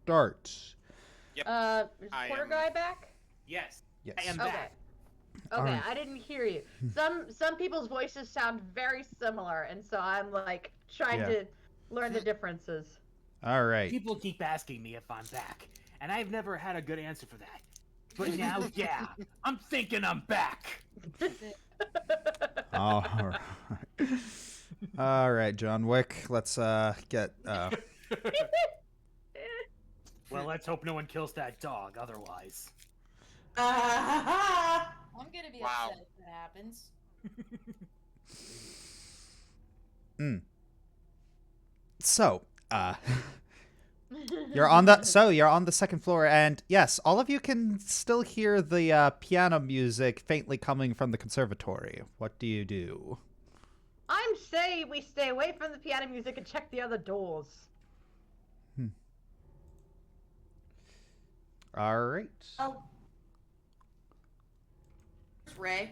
start. Yep. Is Porter guy back? Yes. Yes. I am Okay. back. Okay, Alright. I didn't hear you. Some people's voices sound very similar, and so I'm like trying to learn the differences. All right. People keep asking me if I'm back, and I've never had a good answer for that. But now, yeah, I'm thinking I'm back. All right. All right, John Wick. Let's get. Well, let's hope no one kills that dog. Otherwise, I'm gonna be upset if that happens. So, you're on the second floor, and yes, all of you can still hear the piano music faintly coming from the conservatory. What do you do? I'm saying we stay away from the piano music and check the other doors. All right. Oh. Where's Ray?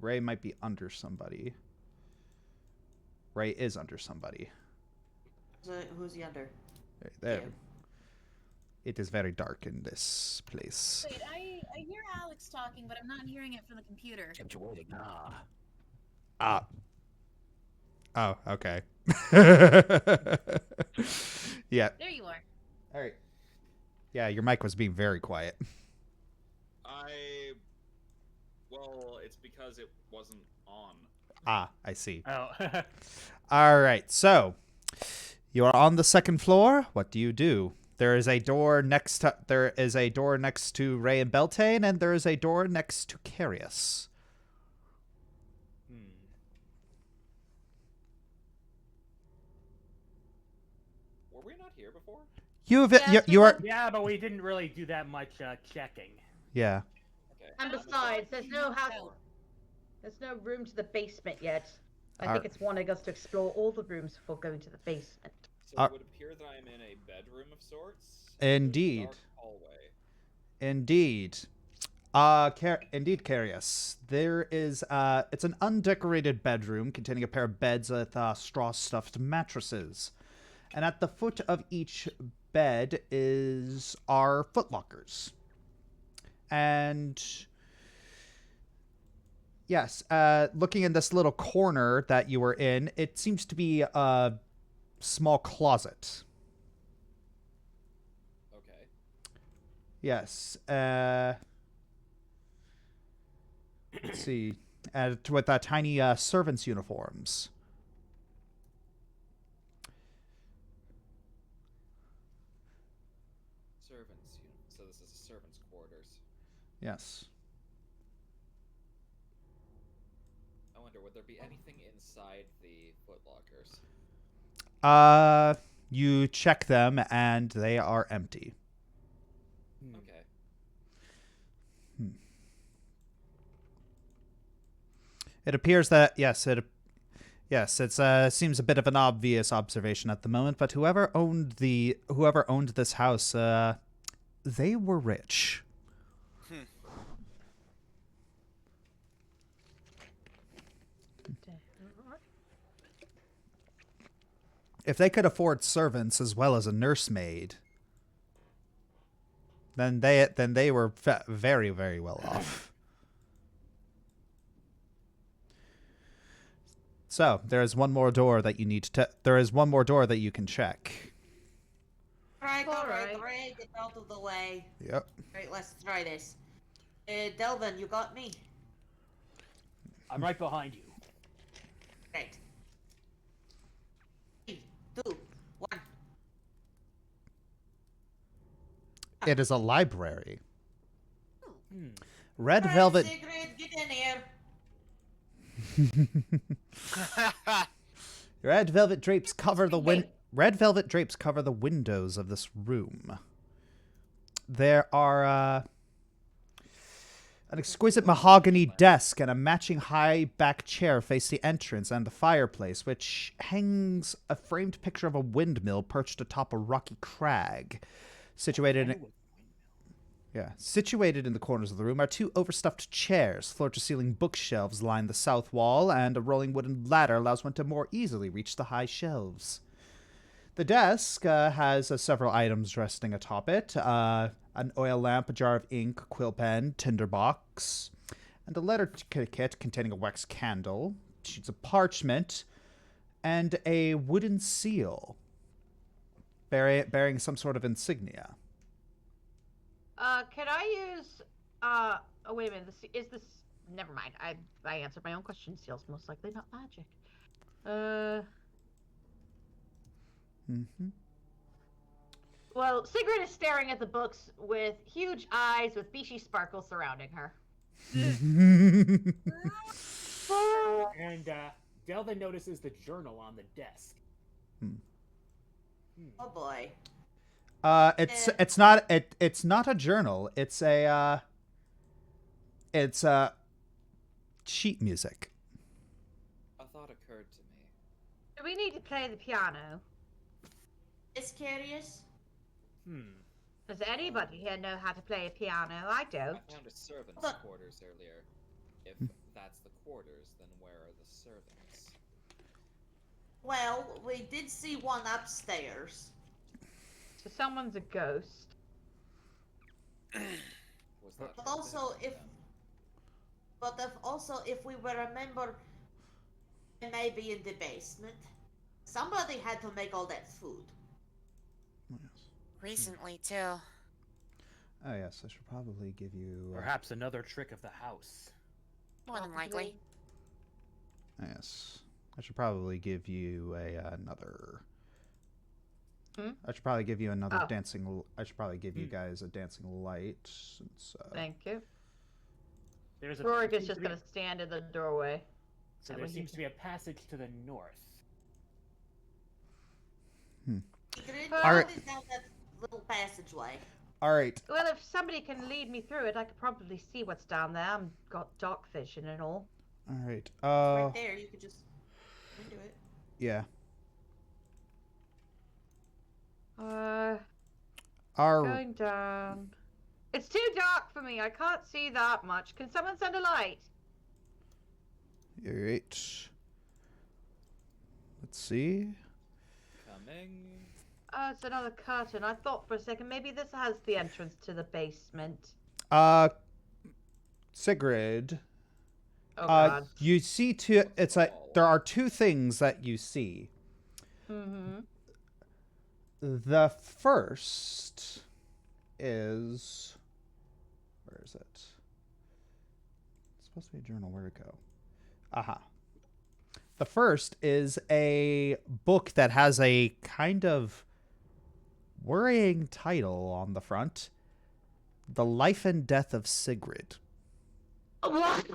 Ray might be under somebody. Ray is under somebody. Who's he under? Right there. Yeah. It is very dark in this place. Wait, I hear Alex talking, but I'm not hearing it from the computer. Oh, okay. Yeah. There you are. All right. Yeah, your mic was being very quiet. Well, it's because it wasn't on. Ah, I see. oh, All right. So, you are on the second floor. What do you do? There is a door next to Ray and Beltane, and there is a door next to Kerius. Were we not here before? You are. yeah, but we didn't really do that much checking. Yeah. Okay. And besides, there's no room to the basement yet. I think it's wanting us to explore all the rooms before going to the basement. So it would appear that I am in a bedroom of sorts. Indeed. Dark hallway. Indeed. Indeed, Kerius. There is, it's an undecorated bedroom containing a pair of beds with straw-stuffed mattresses. And at the foot of each bed are footlockers. And yes, looking in this little corner that you were in, it seems to be a small closet. Okay. Yes. Let's see. With tiny servants' uniforms. So this is a servant's quarters. Yes. I wonder, would there be anything inside the footlockers? You check them and they are empty. Okay. It appears that it seems a bit of an obvious observation at the moment, but whoever owned this house, they were rich. If they could afford servants as well as a nursemaid, then they were very, very well off. So there is one more door that you need to. There is one more door that you can check. All right, get out of the way. Yep. Right, let's try this. Delvon, you got me? I'm right behind you. Great. 3, 2, 1. It is a library. Hmm. Red Alright, velvet. Sygrid, get in here. Red velvet drapes cover the windows of this room. There are an exquisite mahogany desk and a matching high-back chair face the entrance and the fireplace, which hangs a framed picture of a windmill perched atop a rocky crag. Situated in the corners of the room are two overstuffed chairs. Floor-to-ceiling bookshelves line the south wall, and a rolling wooden ladder allows one to more easily reach the high shelves. The desk has several items resting atop it. An oil lamp, a jar of ink, a quill pen, tinderbox, and a letter kit containing a wax candle, sheets of parchment, and a wooden seal bearing some sort of insignia. Can I use, oh wait a minute, is this, never mind, I answered my own question, seal's most likely not magic. Well, Sygrid is staring at the books with huge eyes with beachy sparkles surrounding her. And Delvon notices the journal on the desk. Oh boy. It's not a journal. It's sheet music. A thought occurred to me. Do we need to play the piano? Is Kerius? Does anybody here know how to play a piano? I don't. I found a servant's quarters earlier. If that's the quarters, then where are the servants? Well, we did see one upstairs. So someone's a ghost. Was that But also, if we will remember, maybe in the basement, somebody had to make all that food. Recently, too. Oh yes, I should probably give you. Perhaps another trick of the house. More than likely. Yes, I should probably give you another. Hmm? I should probably give you another Oh. dancing. I should probably give you guys a dancing light. Since, Thank you. There's Rorik is just gonna stand in the doorway. So there seems to be a passage to the north. Sygrid, All go right. down that little passageway. All right. Well, if somebody can lead me through it, I could probably see what's down there. I've got dark vision and all. All right. Right there, you could just do it. Yeah. Going down. It's too dark for me. I can't see that much. Can someone send a light? All right. Let's see. coming? Oh, it's another curtain. I thought for a second maybe this has the entrance to the basement. Sigrid. Oh god. You see two. It's like there are two things that you see. Mm-hmm. The first is, where is it? It's supposed to be a journal. Where'd it go? Aha. The first is a book that has a kind of worrying title on the front. The Life and Death of Sygrid. What?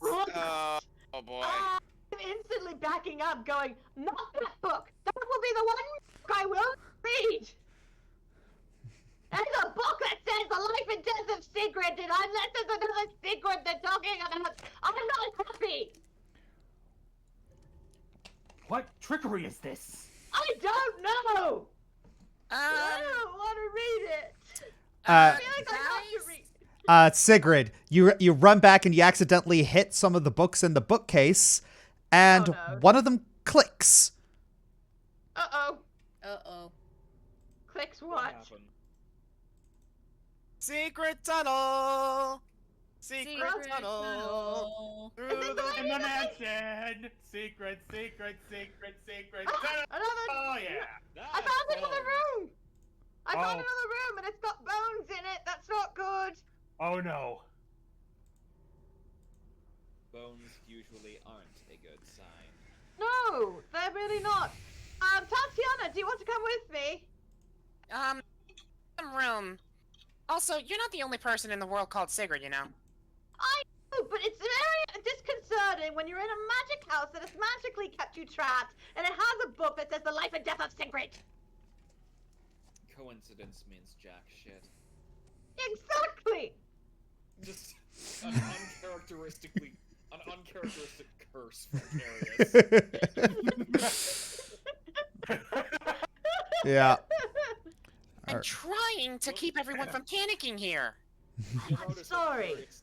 What? Oh boy. I'm instantly backing up, going, not that book. That will be the one book I will read. There's a book that says The Life and Death of Sygrid, and unless there's another Sygrid they're talking about, I'm not happy. What trickery is this? I don't know. I don't want to read it. I feel like I have to read it. Sigrid, you run back and you accidentally hit some of the books in the bookcase, and Oh, no. one of them clicks. Uh-oh. Uh-oh. Clicks What what? happened? Secret tunnel. Secret Secret tunnel. tunnel. Through Is this the the one In the you guys- mansion. Secret, secret, secret, secret. Ah, another. Oh yeah. I found another room. I found Oh. another room, and it's got bones in it. That's not good. Oh no. Bones usually aren't a good sign. No, they're really not. Tatyana, do you want to come with me? Some room. Also, you're not the only person in the world called Sygrid, you know. I know, but it's very disconcerting when you're in a magic house that has magically kept you trapped, and it has a book that says The Life and Death of Sygrid. Coincidence means jack shit. Exactly. Just an uncharacteristic curse from Kerius. Yeah. I'm trying to keep everyone from panicking here. You'll I'm notice that sorry. Kerius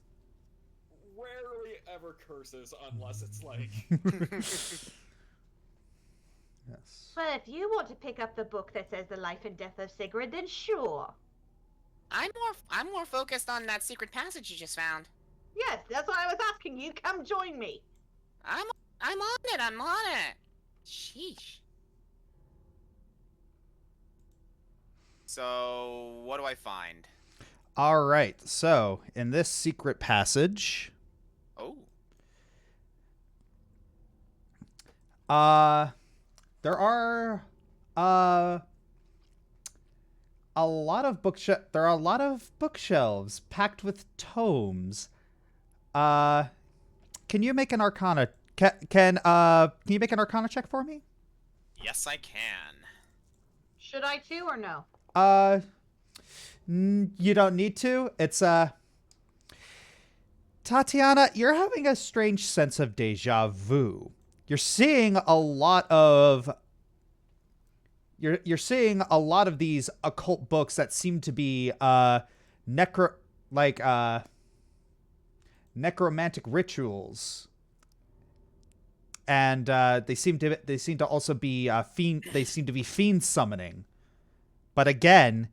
rarely ever curses unless it's like Yes. Well, if you want to pick up the book that says the life and death of Sygrid, then sure. I'm more focused on that secret passage you just found. Yes, that's what I was asking you. Come join me. I'm on it. I'm on it. Sheesh. So, what do I find? All right. So, in this secret passage, Oh. there are a lot of there are a lot of bookshelves packed with tomes. Can you make an arcana can you make an arcana check for me? Yes, I can. Should I too or no? You don't need to. It's Tatyana, you're having a strange sense of deja vu. You're seeing a lot of you're seeing a lot of these occult books that seem to be necromantic rituals. And they seem to also be fiend summoning. But again,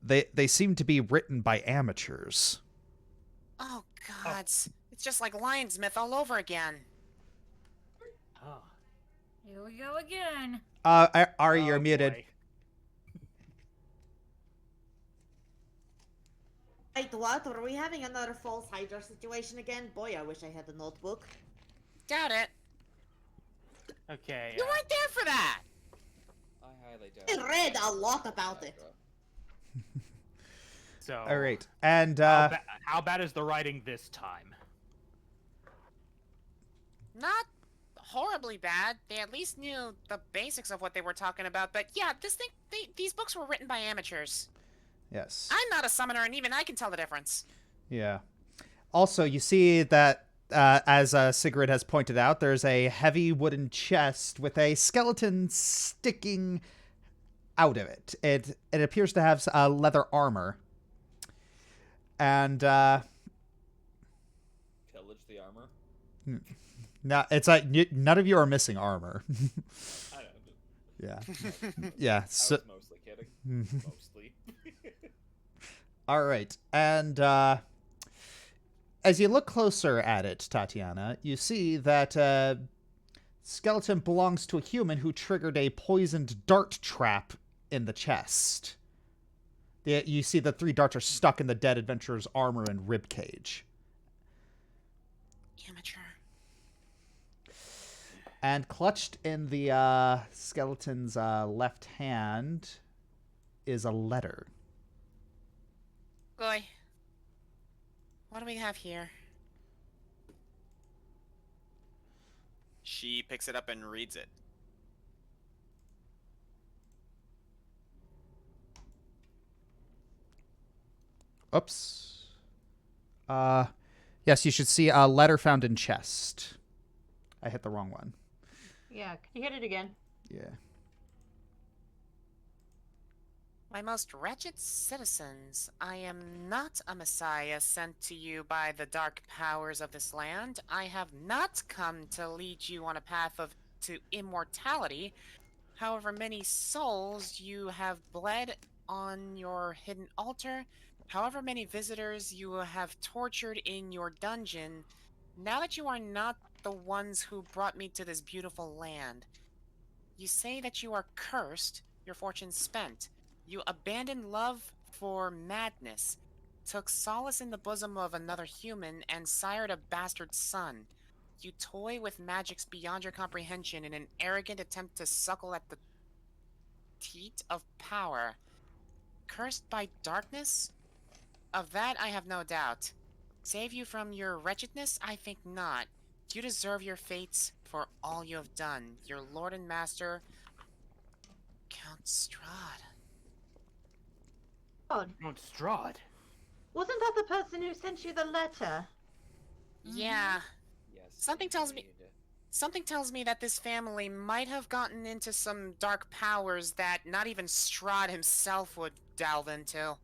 they seem to be written by amateurs. Oh, God. It's just like Lionsmouth all over again. Oh. Here we go again. Ari, you're muted. Boy. Wait, what? Were we having another false Hydra situation again? Boy, I wish I had a notebook. Doubt it. Okay. You weren't there for that. I highly doubt. I read a lot about it. So. All right, and How bad is the writing this time? Not horribly bad. They at least knew the basics of what they were talking about. But yeah, these books were written by amateurs. yes, I'm not a summoner, and even I can tell the difference. yeah. Also, you see that as Sygrid has pointed out, there's a heavy wooden chest with a skeleton sticking out of it. It appears to have leather armor. And Pillage the armor. no, it's like none of you are missing armor. I don't know. Yeah, yeah. I So, was mostly kidding. Mostly. all right, and as you look closer at it, Tatyana, you see that skeleton belongs to a human who triggered a poisoned dart trap in the chest. You see the 3 darts are stuck in the dead adventurer's armor and rib cage. Amateur. And clutched in the skeleton's left hand is a letter. Boy. What do we have here? She picks it up and reads it. Oops. Yes, you should see a letter found in chest. I hit the wrong one. Yeah, can you hit it again? Yeah. My most wretched citizens, I am not a messiah sent to you by the dark powers of this land. I have not come to lead you on a path to immortality. However many souls you have bled on your hidden altar, however many visitors you have tortured in your dungeon, now that you are not the ones who brought me to this beautiful land, you say that you are cursed, your fortune spent. You abandoned love for madness, took solace in the bosom of another human, and sired a bastard son. You toy with magics beyond your comprehension in an arrogant attempt to suckle at the teat of power. Cursed by darkness? Of that I have no doubt. Save you from your wretchedness? I think not. You deserve your fates for all you have done. Your lord and master, Count Strahd. God, Count Strahd. wasn't that the person who sent you the letter? Yeah. Yes. Something tells me- indeed. Something tells me that this family might have gotten into some dark powers that not even Strahd himself would delve into.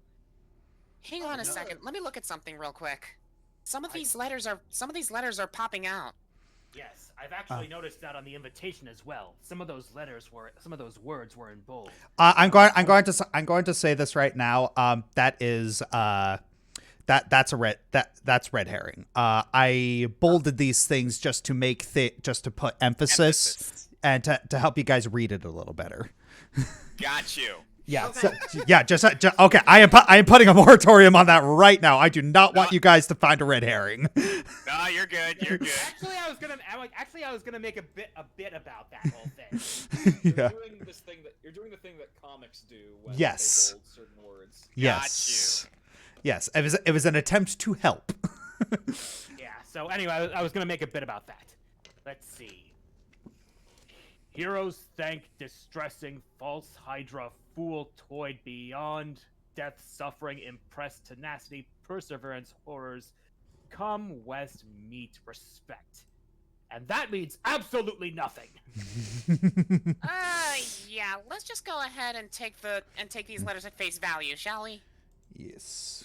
Hang on a second. Let me look at something real quick. Some of these letters are popping out. Yes, I've actually noticed that on the invitation as well. Some of those words were in bold. I'm going to say this right now. That's red herring. I bolded these things just to just to put emphasis and to help you guys read it a little better. Got you. Yeah. Okay. Just okay. I am putting a moratorium on that right now. I do not want you guys to find a red herring. No, you're good. You're good. Actually, I was gonna make a bit about that whole thing. Yeah. You're doing the thing that comics do when Yes. they bold certain words. Yes. Yes. It was an attempt to help. Yeah. So anyway, I was gonna make a bit about that. Let's see. Heroes thank distressing false Hydra fool toyed beyond death, suffering, impressed tenacity, perseverance, horrors. Come west, meet respect. And that means absolutely nothing. Yeah, let's just go ahead and take these letters at face value, shall we? Yes.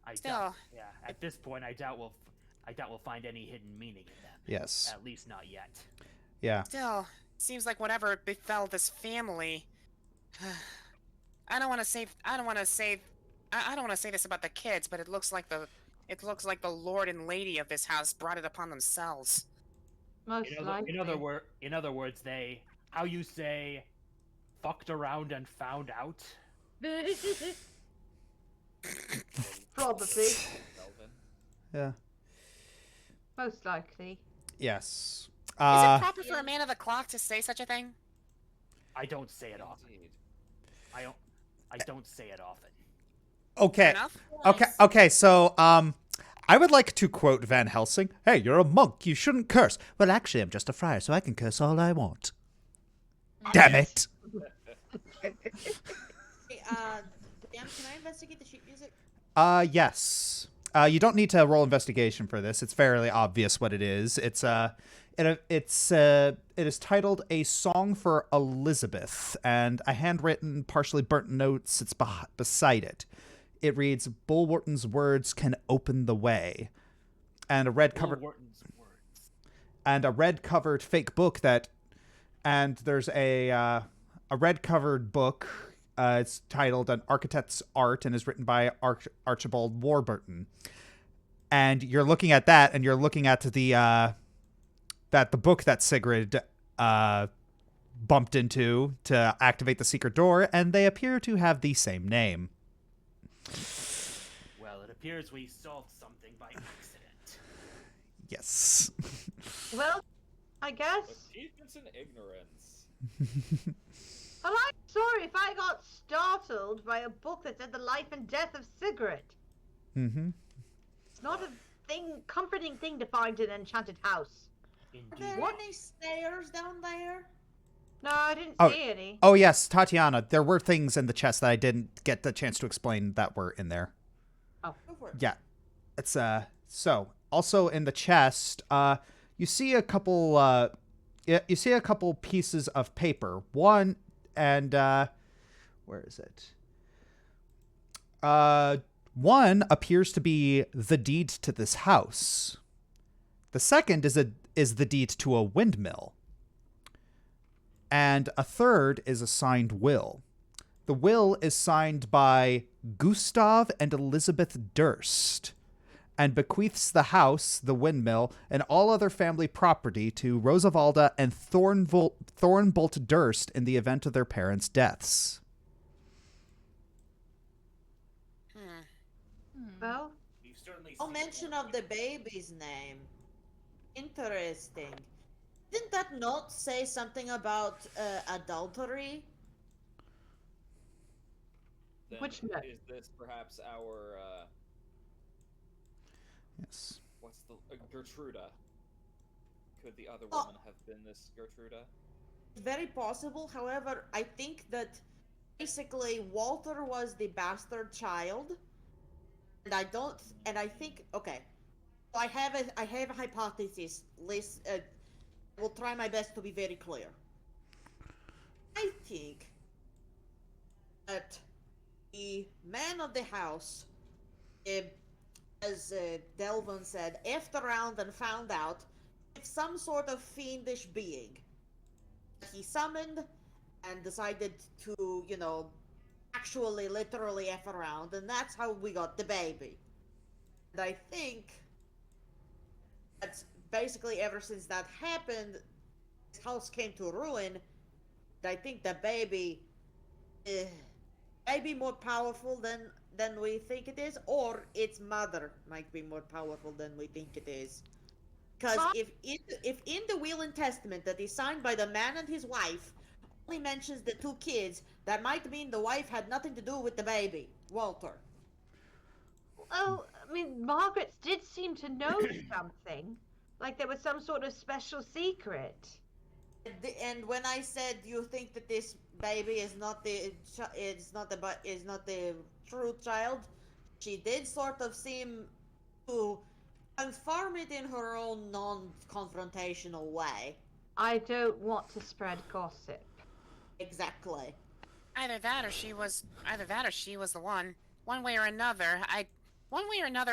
At this point, I doubt we'll find any hidden meaning in them. Yes. At least not yet. Yeah. Still, seems like whatever befell this family. I don't want to say this about the kids, but it looks like the lord and lady of this house brought it upon themselves. Most likely. In other words, they, how you say, fucked around and found out. Probably. Delvon. Yeah. Most likely. Yes. Is it proper for a man of the clock to say such a thing? I don't say it often. Indeed. I don't say it often. Okay. Enough? Okay. So, I would like to quote Van Helsing. Hey, you're a monk. You shouldn't curse. Well, actually, I'm just a friar, so I can curse all I want. Damn it. Hey, Dan, can I investigate the sheet music? Yes. You don't need to roll investigation for this. It's fairly obvious what it is. It is titled "A Song for Elizabeth," and a handwritten, partially burnt note sits beside it. It reads, "Bulwarton's words can open the way," and a red covered fake book and there's a red covered book. It's titled "An Architect's Art" and is written by Archibald Warburton. And you're looking at that, and you're looking at the book that Sygrid bumped into to activate the secret door, and they appear to have the same name. Well, it appears we solved something by accident. Yes. Well, I guess. Achievements in ignorance. Well, I'm sorry if I got startled by a book that said the life and death of Sygrid. Mm-hmm. It's not a comforting thing to find in an enchanted house. Are there any stairs down there? No, I didn't see any. Oh, yes, Tatyana. There were things in the chest that I didn't get the chance to explain that were in there. Oh. Go for it. Yeah. It's, so, also in the chest, you see a couple pieces of paper. One, and, where is it? One appears to be the deed to this house. The second is the deed to a windmill. And a third is a signed will. The will is signed by Gustav and Elizabeth Durst and bequeaths the house, the windmill, and all other family property to Rosavalda and Thornbolt Durst in the event of their parents' deaths. Well, No mention of the baby's name. Interesting. Didn't that note say something about adultery? Then Which note? is this perhaps our Yes. what's the Gertruda? Could the other Oh. woman have been this Gertruda? Very possible. However, I think that basically Walter was the bastard child, and I think okay. So I have a hypothesis. I will try my best to be very clear. I think that the man of the house, as Delvon said, effed around and found out some sort of fiendish being that he summoned and decided to, you know, actually literally F around, and that's how we got the baby. And I think that's basically ever since that happened, his house came to ruin. I think the baby may be more powerful than we think it is, or its mother might be more powerful than we think it is. Because if in the will and testament that is signed by the man and his wife only mentions the 2 kids, that might mean the wife had nothing to do with the baby, Walter. Well, I mean, Margaret did seem to know something. Like there was some sort of special secret. And when I said you think that this baby is not the true child, she did sort of seem to confirm it in her own non-confrontational way. I don't want to spread gossip. Exactly. Either that or she was the one. One way or another,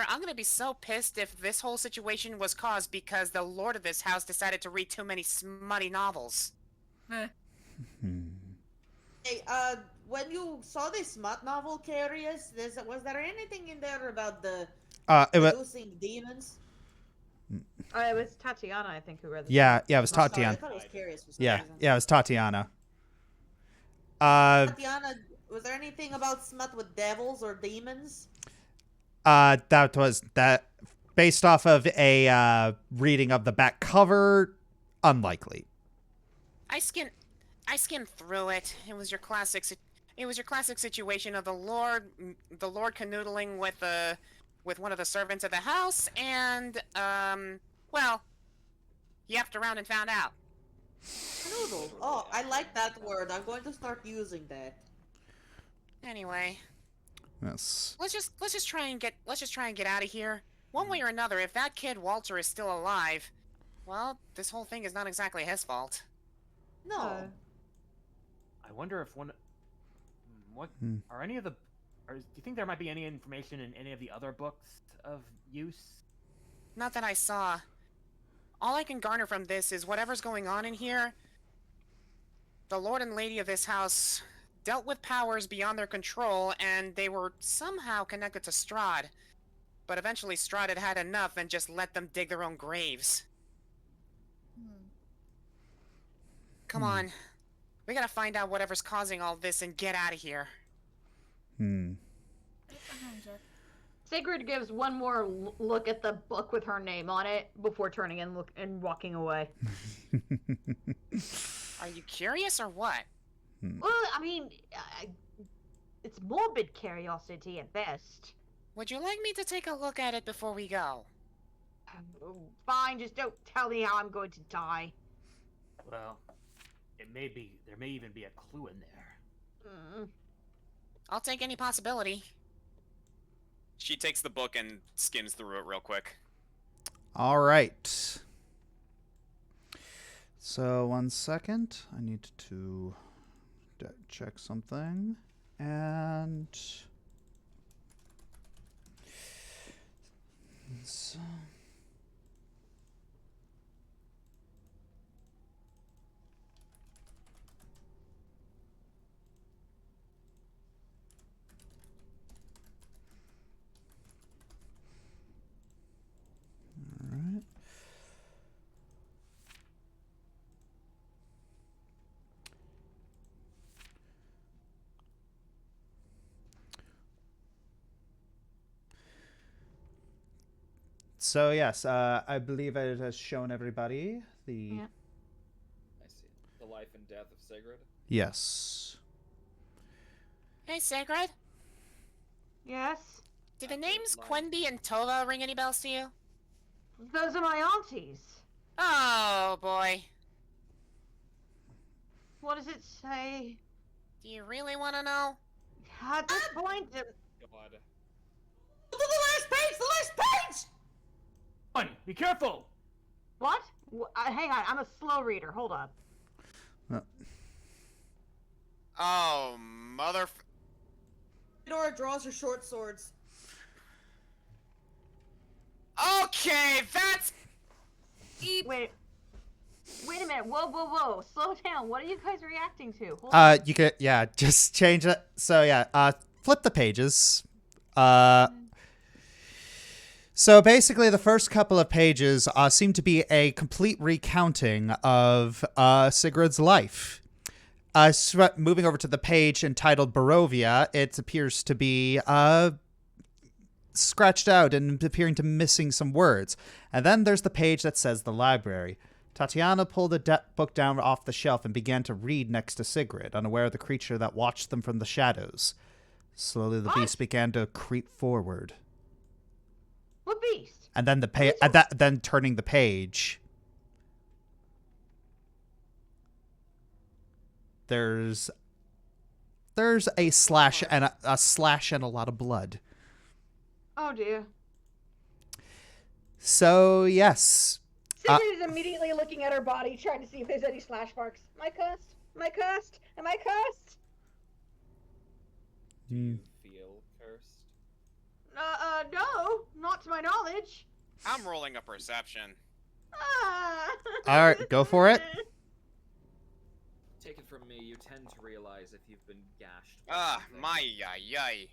I'm gonna be so pissed if this whole situation was caused because the lord of this house decided to read too many smutty novels. Eh. Hey, when you saw this smut novel, Kerius, was there anything in there about the producing demons? It was Tatyana, I think, who read the Yeah, it was Oh, sorry, I Tatyana. thought it was Kerius for some Yeah, reason. yeah, it was Tatyana. Tatyana, was there anything about smut with devils or demons? That was that based off of a reading of the back cover, unlikely. I skimmed through it. It was your classic situation of the lord canoodling with one of the servants of the house, and well, you effed around and found out. Noodle. Oh, I like that word. I'm going to start using that. Anyway, Yes. let's just try and get out of here. One way or another, if that kid Walter is still alive, well, this whole thing is not exactly his fault. No. I wonder if what are any of the do you think there might be any information in any of the other books of use? Not that I saw. All I can garner from this is whatever's going on in here. The lord and lady of this house dealt with powers beyond their control, and they were somehow connected to Strahd. But eventually Strahd had had enough and just let them dig their own graves. Come on. We gotta find out whatever's causing all this and get out of here. Right behind you. Sygrid gives one more look at the book with her name on it before turning and walking away. Are you curious or what? Well, I mean, it's morbid curiosity at best. Would you like me to take a look at it before we go? Fine, just don't tell me how I'm going to die. Well, there may even be a clue in there. I'll take any possibility. She takes the book and skims through it real quick. All right. So 1 second. I need to check something. And so right. So yes, I believe it has shown everybody the Yeah. I see. The life and death of Sygrid. yes. Hey, Sygrid. Yes? Do the names Quenby and Tova ring any bells to you? Those are my aunties. Oh, boy. What does it say? Do you really want to know? At this point, God. The last page! The last page! Come on, be careful! what? Hang on, I'm a slow reader. Hold on. Oh, mother... Theodora draws her short swords. Okay, that's... Eep. Wait a minute. Whoa. Slow down. What are you guys reacting to? Hold on. You could, yeah, just change it. So yeah, flip the pages. So basically, the first couple of pages seem to be a complete recounting of Sigrid's life. Moving over to the page entitled Barovia, it appears to be scratched out and appearing to missing some words. And then there's the page that says the library. Tatyana pulled a book down off the shelf and began to read next to Sygrid, unaware of the creature that watched them from the shadows. Slowly, the beast began to creep forward. What beast? And then then turning the page, there's a slash and a slash and a lot of blood. Oh dear. So yes, Sygrid is immediately looking at her body, trying to see if there's any slash marks. Am I cursed? Am I cursed? Am I cursed? Do you feel cursed? No, not to my knowledge. I'm rolling a perception. all right, go for it. Take it from me, you tend to realize if you've been gashed. My yay.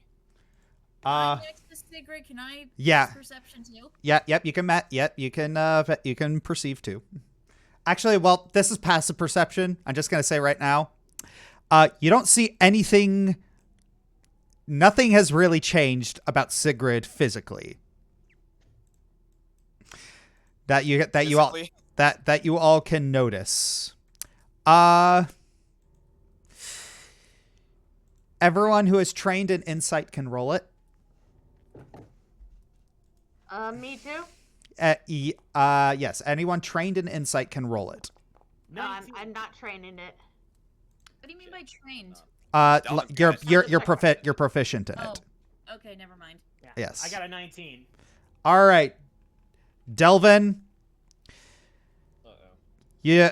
I'm next to Sygrid. Can I Yeah. use perception too? Yep, you can you can perceive too. Actually, well, this is passive perception. I'm just going to say right now, you don't see anything. Nothing has really changed about Sygrid physically. That you all can notice. Everyone who is trained in insight can roll it. Me too? Yes, anyone trained in insight can roll it. No, I'm not trained in it. What do you mean by trained? You're proficient in it. Oh, okay, never mind. Yeah. Yes. I got a 19. All right, Delvon. You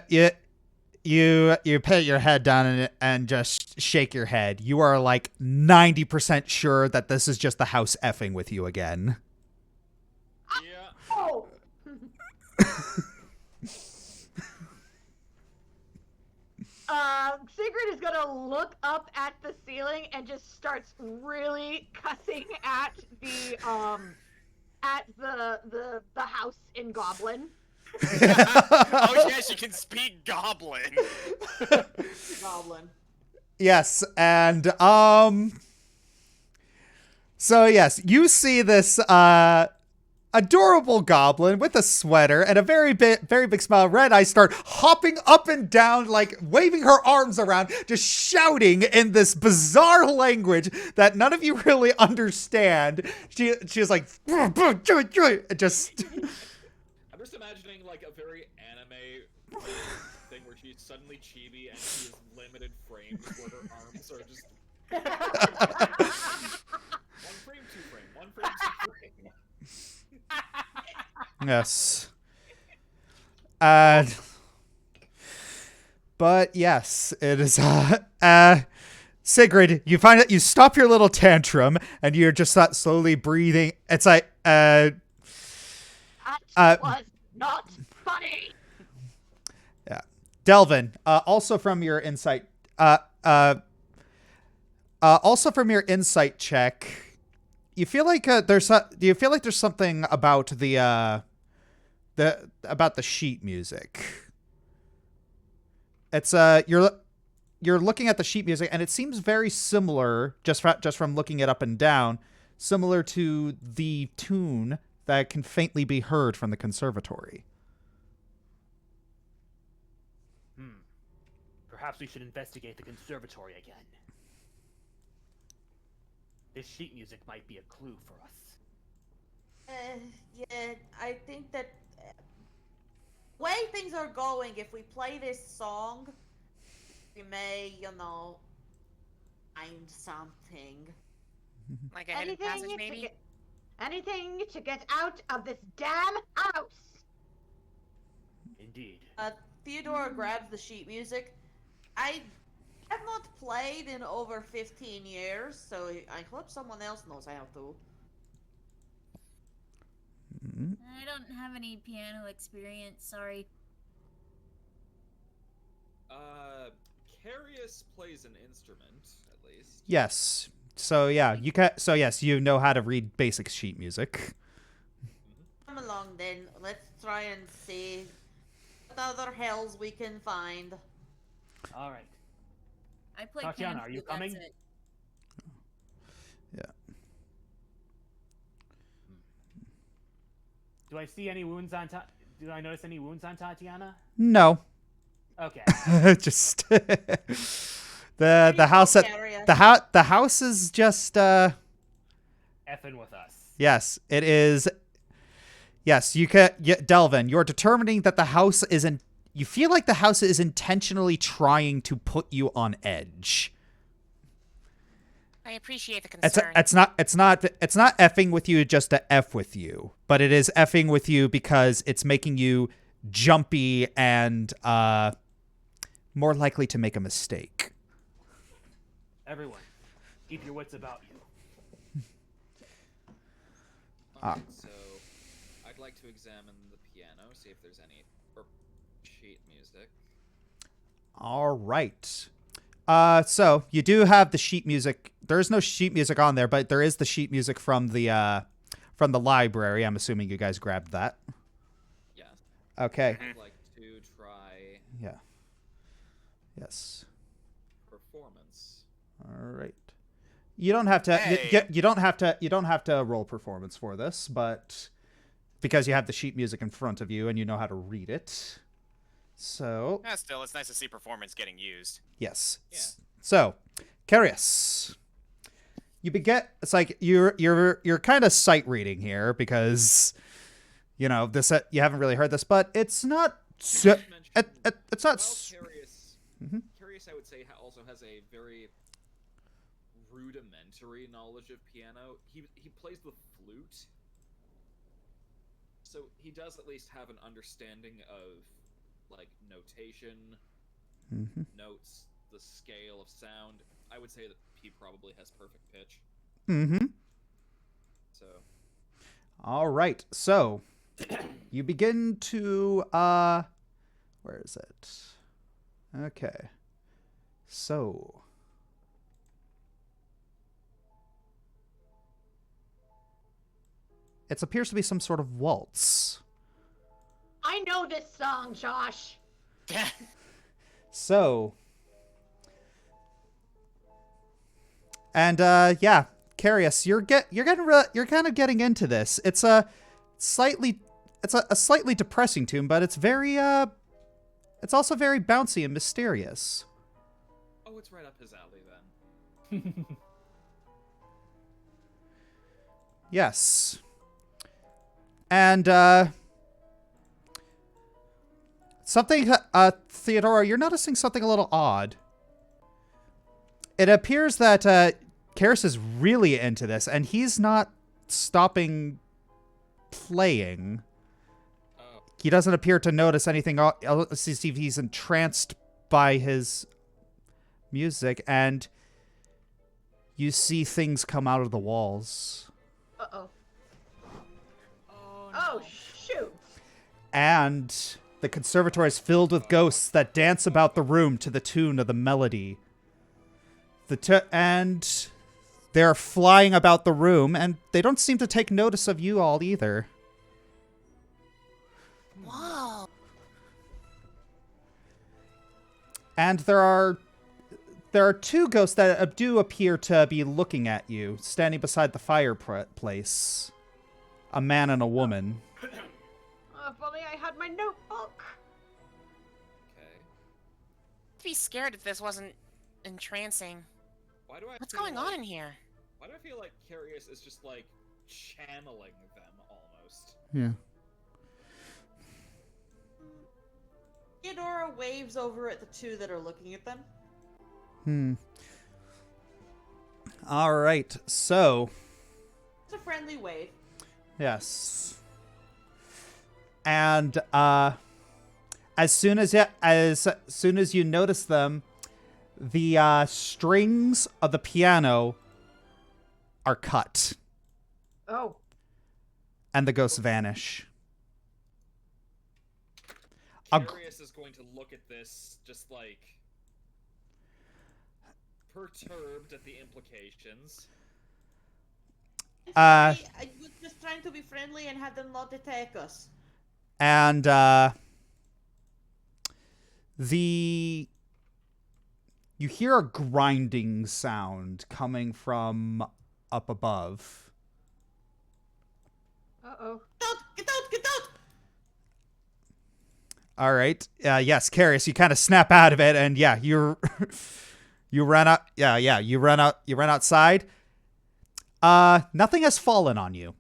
put your head down and just shake your head. You are like 90% sure that this is just the house effing with you again. Yeah. Oh! Sygrid is gonna look up at the ceiling and just starts really cussing at the house in Goblin. Oh yeah, she can speak Goblin. Goblin. Yes, and so yes, you see this adorable goblin with a sweater and a very big smile. Red Eyes start hopping up and down, like waving her arms around, just shouting in this bizarre language that none of you really understand. She's like, just. I'm just imagining like a very anime thing where she's suddenly chibi and she has limited frames where her arms are just 1 frame, 2 frame, 1 frame, 2 frame. Yes. But yes, it is Sygrid, you find that you stop your little tantrum and you're just slowly breathing. It's like That was not funny. Yeah. Delvon, also from your insight check, you feel like there's something about the sheet music. It's you're looking at the sheet music and it seems very similar just from looking it up and down, similar to the tune that can faintly be heard from the conservatory. Perhaps we should investigate the conservatory again. This sheet music might be a clue for us. Yeah, I think that way things are going, if we play this song, we may, find something. Like a hidden passage, maybe? Anything to get out of this damn house. Indeed. Theodora grabs the sheet music. I have not played in over 15 years, so I hope someone else knows how to. I don't have any piano experience, sorry. Kerius plays an instrument, at least. Yes. So yeah, you can. So yes, you know how to read basic sheet music. Come along then. Let's try and see what other hells we can find. All right. I play Tatyana, piano, are you that's coming? it. Yeah. Do I see any wounds on Do I notice any wounds on Tatyana? No. Okay. Just the house at the house is just Effing with us. yes, it is. Yes, you can. Delvon, you're determining that the house isn't. You feel like the house is intentionally trying to put you on edge. I appreciate the concern. It's not effing with you just to F with you, but it is effing with you because it's making you jumpy and more likely to make a mistake. Everyone, keep your wits about you. Alright, so I'd like to examine the piano, see if there's any sheet music. All right. So you do have the sheet music. There's no sheet music on there, but there is the sheet music from the library. I'm assuming you guys grabbed that. Yes. Okay. I'd like to try Yeah. Yes. performance. All right. You don't have to. Hey. You don't have to. You don't have to roll performance for this, but because you have the sheet music in front of you and you know how to read it. So Still, it's nice to see performance getting used. yes. Yeah. So, Kerius, you begin. It's like you're kind of sight reading here because you know this. You haven't really heard this, but it's not. It's not. Kerius, I would say, also has a very rudimentary knowledge of piano. He plays the flute, so he does at least have an understanding of like notation, notes, the scale of sound. I would say that he probably has perfect pitch. So All right. So you begin to where is it? Okay. So it appears to be some sort of waltz. I know this song, Josh. So and yeah, Kerius, you're kind of getting into this. It's a slightly depressing tune, but it's very it's also very bouncy and mysterious. oh, it's right up his alley then. Yes. And something Theodora, you're noticing something a little odd. It appears that Kerius is really into this, and he's not stopping playing. Oh, He doesn't appear to notice anything else. He's entranced by his music, and you see things come out of the walls. Uh-oh. Oh, shoot. And the conservatory is filled with ghosts that dance about the room to the tune of the melody. And they're flying about the room, and they don't seem to take notice of you all either. Whoa. And there are two ghosts that do appear to be looking at you, standing beside the fireplace. A man and a woman. Oh, if only I had my notebook. okay. I'd be scared if this wasn't entrancing. Why do I? What's feel going on like- in here? Why do I feel like Kerius is just like channeling them almost? Yeah. Theodora waves over at the two that are looking at them. All right. So, It's a friendly wave. yes. And as soon as you notice them, the strings of the piano are cut, Oh. and the ghosts vanish. Kerius is going to look at this just like perturbed at the implications. I was just trying to be friendly and have them not attack us. And you hear a grinding sound coming from up above. Uh-oh. Get out! Get out! All right. Yes, Kerius, you kind of snap out of it, and yeah, you run out. Yeah, you run out. You run outside. Nothing has fallen on you.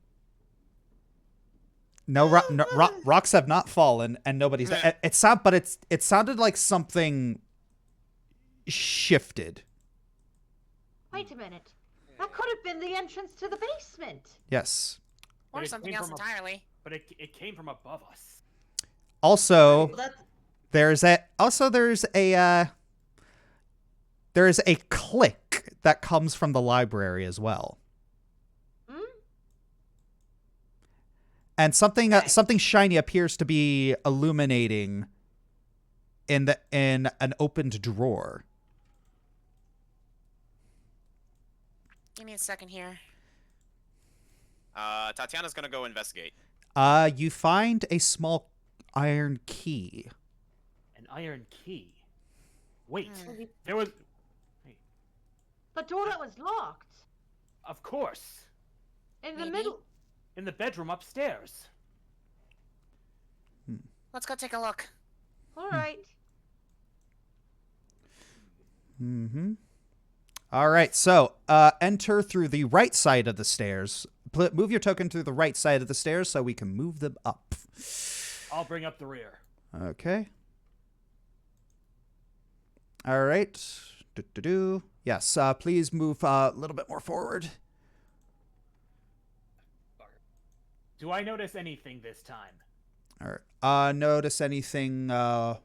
No, rocks have not fallen, and nobody's. It sounded like something shifted. Wait a minute. That could have been the entrance to the basement. Yes. Or But it something came else from entirely. But it came from above us. Also, That there's a click that comes from the library as well. Hmm? And something Okay. something shiny appears to be illuminating in an opened drawer. Give me a second here. Tatyana's gonna go investigate. You find a small iron key. An iron key. Wait, Hmm. there was. The door that was locked. Of course. In the Maybe. middle. In the bedroom upstairs. Let's go take a look. Alright. Mm-hmm. All right, so enter through the right side of the stairs. Move your token to the right side of the stairs so we can move them up. I'll bring up the rear. Okay. All right. Yes, please move a little bit more forward. Do I notice anything this time? All right. Notice anything? Oh,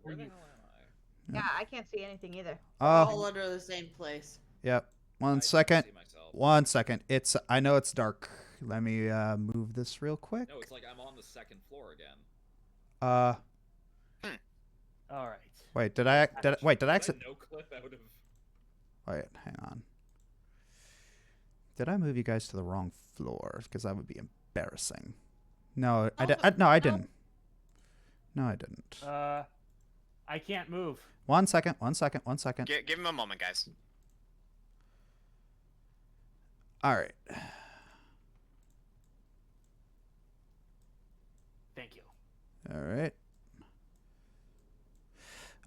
where the hell am I? Yeah, I can't see anything either. all under the same place. Yep. I One can't second. see myself. 1 second. I know it's dark. Let me move this real quick. No, it's like I'm on the second floor again. All right. Wait. Did I Did exit? I no clip out of? Wait. Hang on. Did I move you guys to the wrong floor? Because that would be embarrassing. No, I didn't. No, I didn't. No, I didn't. I can't move. 1 second. 1 second. 1 second. Give him a moment, guys. All right. Thank you. All right.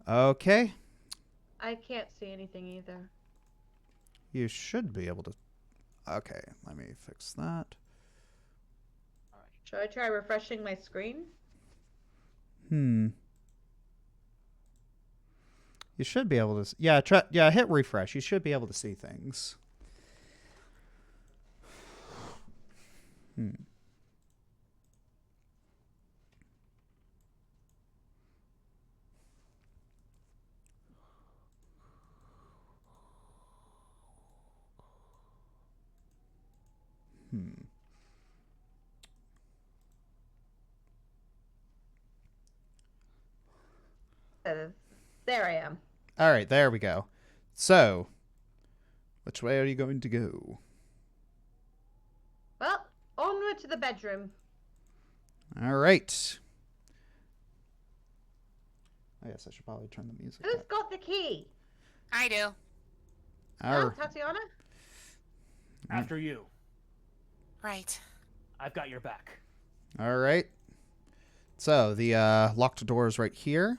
Okay. I can't see anything either. You should be able to. Okay, let me fix that. All right. Should I try refreshing my screen? You should be able to. Yeah, hit refresh. You should be able to see things. There I am. All right, there we go. So, which way are you going to go? Well, onward to the bedroom. All right. I guess I should probably turn the music Who's up. got the key? I do. All Tatyana? After you. Right. I've got your back. right. So, the locked door is right here.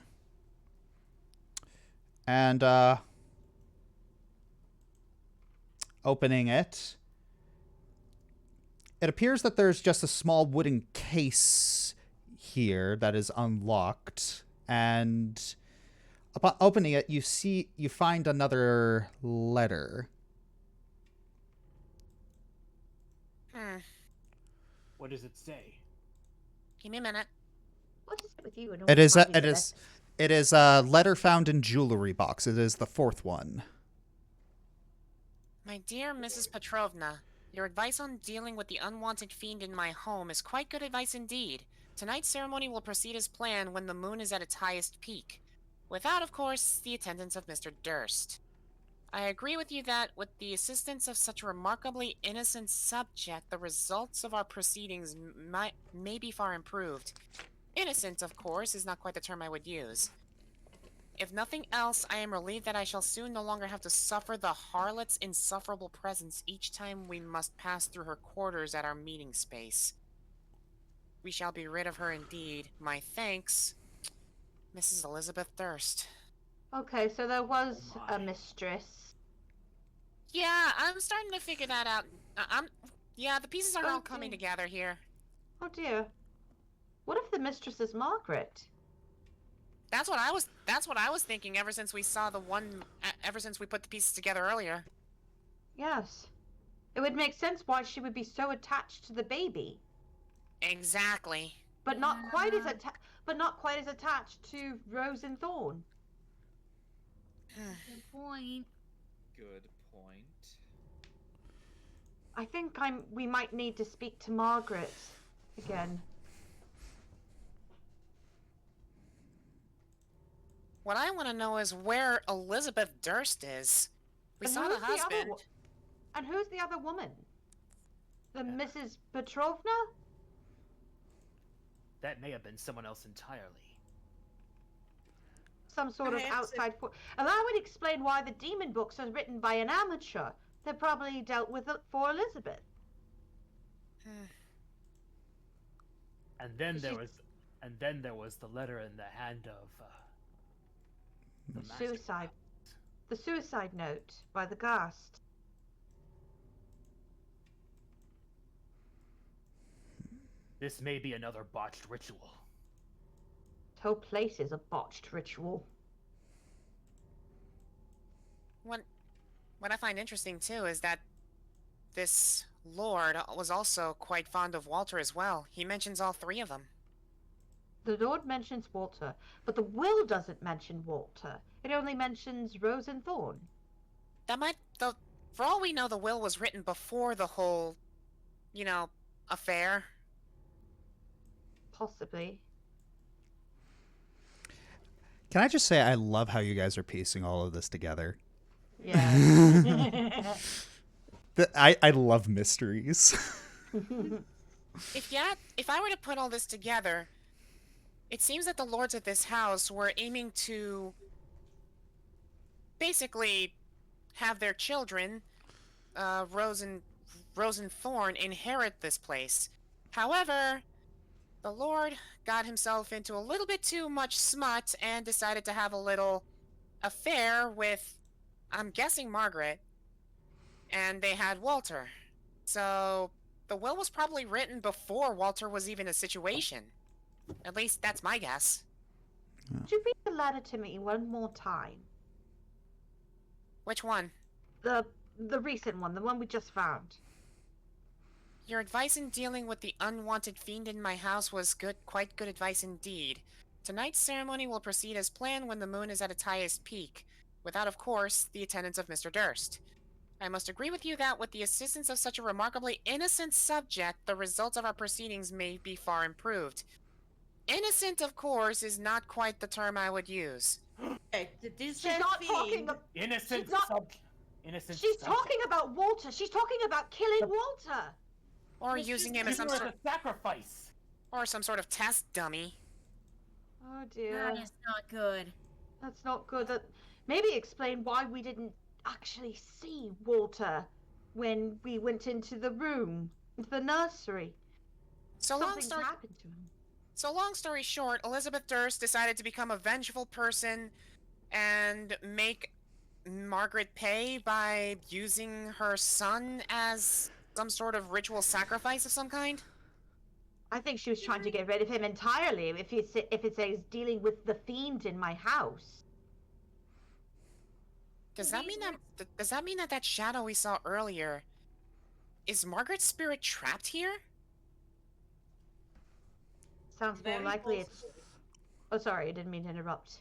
And opening it, it appears that there's just a small wooden case here that is unlocked. And upon opening it, you find another letter. What does it say? Give me a minute. What is it with you? and It is always it is it is a letter found in jewelry box. It is the fourth one. My dear Mrs. Petrovna, your advice on dealing with the unwanted fiend in my home is quite good advice indeed. tonight's ceremony will proceed as planned when the moon is at its highest peak, without, of course, the attendance of Mr. Durst. I agree with you that, with the assistance of such a remarkably innocent subject, the results of our proceedings may be far improved. Innocent, of course, is not quite the term I would use. If nothing else, I am relieved that I shall soon no longer have to suffer the harlot's insufferable presence each time we must pass through her quarters at our meeting space. We shall be rid of her indeed. My thanks, Mrs. Elizabeth Durst. Okay, so there was a mistress. Yeah, I'm starting to figure that out. Yeah, the pieces are all coming together here. Oh dear. What if the mistress is Margaret? That's what I was thinking ever since we saw ever since we put the pieces together earlier. Yes. It would make sense why she would be so attached to the baby. Exactly. But not quite as attached to Rose and Thorn. Good point. Good point. I think we might need to speak to Margaret again. What I want to know is where Elizabeth Durst is. We saw the husband. And who's the other woman? The Mrs. Petrovna? That may have been someone else entirely. Some sort of outside force. And that would explain why the demon books are written by an amateur. They probably dealt with it for Elizabeth. And then there was the letter in the hand of The suicide note by the Ghast. This may be another botched ritual. The whole place is a botched ritual. What I find interesting too is that this lord was also quite fond of Walter as well. He mentions all three of them. The Lord mentions Walter, but the will doesn't mention Walter. It only mentions Rose and Thorn. For all we know, the will was written before the whole, affair. Possibly. Can I just say I love how you guys are piecing all of this together. Yeah. I love mysteries. If I were to put all this together, it seems that the lords of this house were aiming to basically have their children, Rose and Thorn, inherit this place. However, the Lord got himself into a little bit too much smut and decided to have a little affair with, I'm guessing, Margaret. And they had Walter. So the will was probably written before Walter was even a situation. At least that's my guess. Could you read the letter to me one more time? Which one? The recent one, the one we just found. Your advice in dealing with the unwanted fiend in my house was quite good advice indeed. Tonight's ceremony will proceed as planned when the moon is at its highest peak, without, of course, the attendance of Mr. Durst. I must agree with you that, with the assistance of such a remarkably innocent subject, the results of our proceedings may be far improved. Innocent, of course, is not quite the term I would use. Okay, She's not talking about... Innocent She's subject. talking about Walter. She's talking about killing Walter. Or using him as some sort of sacrifice. Or some sort of test dummy. Oh dear. That is not good. That's not good. Maybe explain why we didn't actually see Walter when we went into the room, into the nursery. Something happened to him. So long story short, Elizabeth Durst decided to become a vengeful person and make Margaret pay by using her son as some sort of ritual sacrifice of some kind? I think she was trying to get rid of him entirely, if it says dealing with the fiend in my house. Does that mean that shadow we saw earlier, is Margaret's spirit trapped here? Sounds more likely it's... Oh, sorry, I didn't mean to interrupt.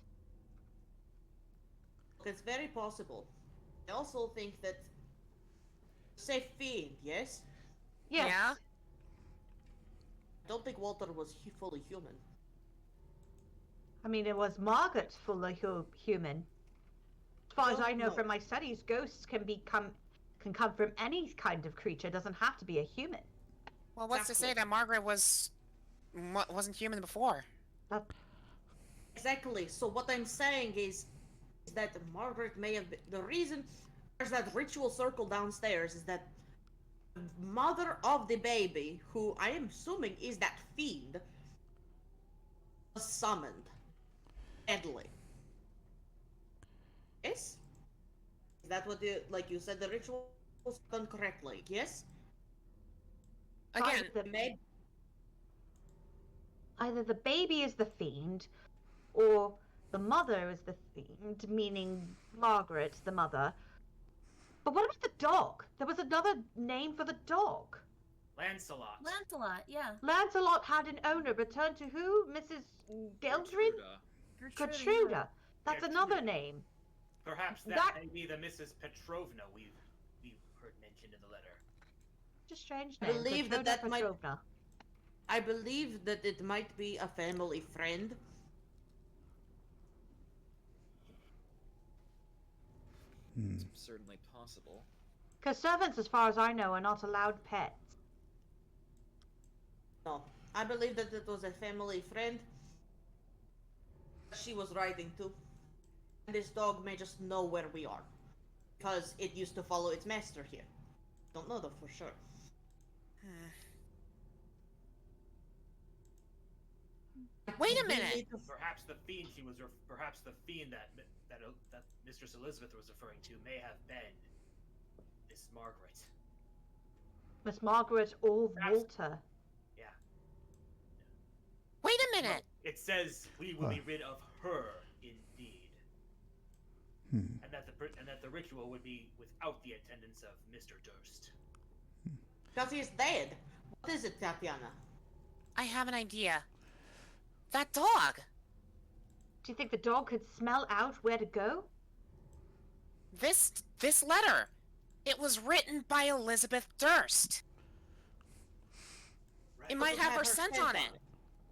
It's very possible. I also think that... Say fiend, yes? Yes. I don't think Walter was fully human. I mean, it was Margaret fully human. As far as I know from my studies, ghosts can come from any kind of creature. It doesn't have to be a human. Well, what's to say that Margaret wasn't human before? Exactly. So what I'm saying is that Margaret may have been... The reason there's that ritual circle downstairs is that the mother of the baby, who I am assuming is that fiend, was summoned. Deadly. Yes? Is that what you said the ritual was done correctly? Yes? Again, Either the baby is the fiend, or the mother is the fiend, meaning Margaret, the mother. But what about the dog? There was another name for the dog. Lancelot. Lancelot, yeah. Lancelot had an owner, returned to who? Mrs. Geldrin? Gertruda. That's another name. Perhaps that may be the Mrs. Petrovna we've heard mentioned in the letter. Just strange I name. believe Gertruda that might... Petrovna. I believe that it might be a family friend. It's certainly possible. Because servants, as far as I know, are not allowed pets. No, I believe that it was a family friend she was riding to. And this dog may just know where we are. Because it used to follow its master here. Don't know though for sure. Wait a minute! Perhaps the fiend perhaps the fiend that Mistress Elizabeth was referring to may have been Miss Margaret. Miss Margaret or Walter. Yeah. Wait a minute! It says we will be rid of her indeed, and that the ritual would be without the attendance of Mr. Durst. Because he's dead. What is it, Tatyana? I have an idea. That dog! Do you think the dog could smell out where to go? This letter! It was written by Elizabeth Durst. It might have her scent on it.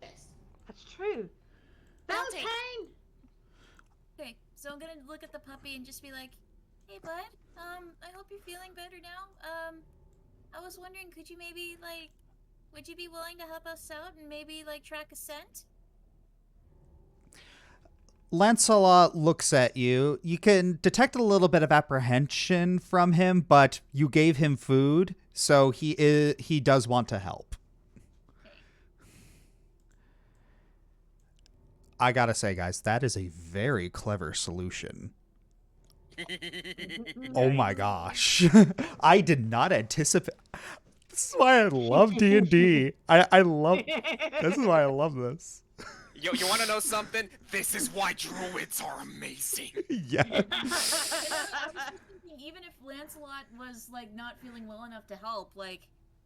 Yes. That's true. Beltane! Okay, so I'm gonna look at the puppy and just be like, "Hey, bud. I hope you're feeling better now. I was wondering, could you maybe would you be willing to help us out and maybe track a scent?" Lancelot looks at you. You can detect a little bit of apprehension from him, but you gave him food, so he does want to help. I gotta say, guys, that is a very clever solution. Oh my gosh. I did not anticipate. This is why I love D&D. I love... This is why I love this. You want to know something? This is why druids are amazing. Yeah. Even if Lancelot was not feeling well enough to help,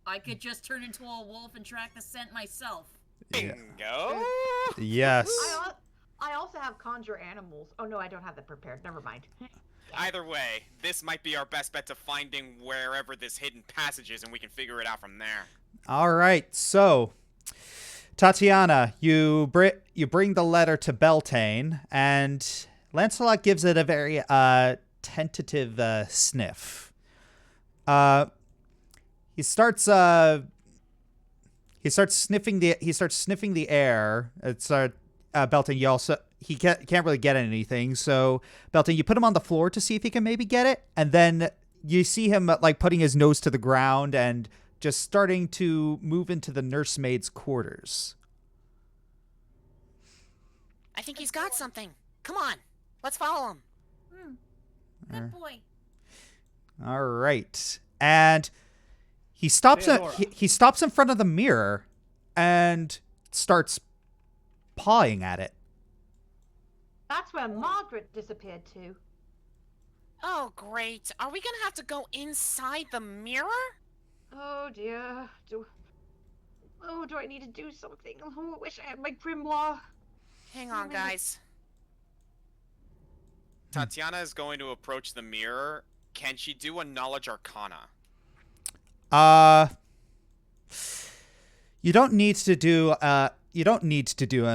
I could just turn into a wolf and track the scent myself. Bingo. Yes. I also have conjure animals. Oh no, I don't have that prepared. Never mind. Either way, this might be our best bet to finding wherever this hidden passage is, and we can figure it out from there. All right, so Tatyana, you bring the letter to Beltane, and Lancelot gives it a very tentative sniff. He starts sniffing the air. It's Beltane. He can't really get anything. So Beltane, you put him on the floor to see if he can maybe get it, and then you see him putting his nose to the ground and just starting to move into the nursemaid's quarters. I think he's got something. Come on, let's follow him. Good boy. All right, and he stops. He stops in front of the mirror and starts pawing at it. That's where Margaret disappeared to. Oh, great. Are we gonna have to go inside the mirror? Oh dear. Do I need to do something? Oh, I wish I had my grimoire. Hang on, guys. Tatyana is going to approach the mirror. Can she do a knowledge arcana? You don't need to do a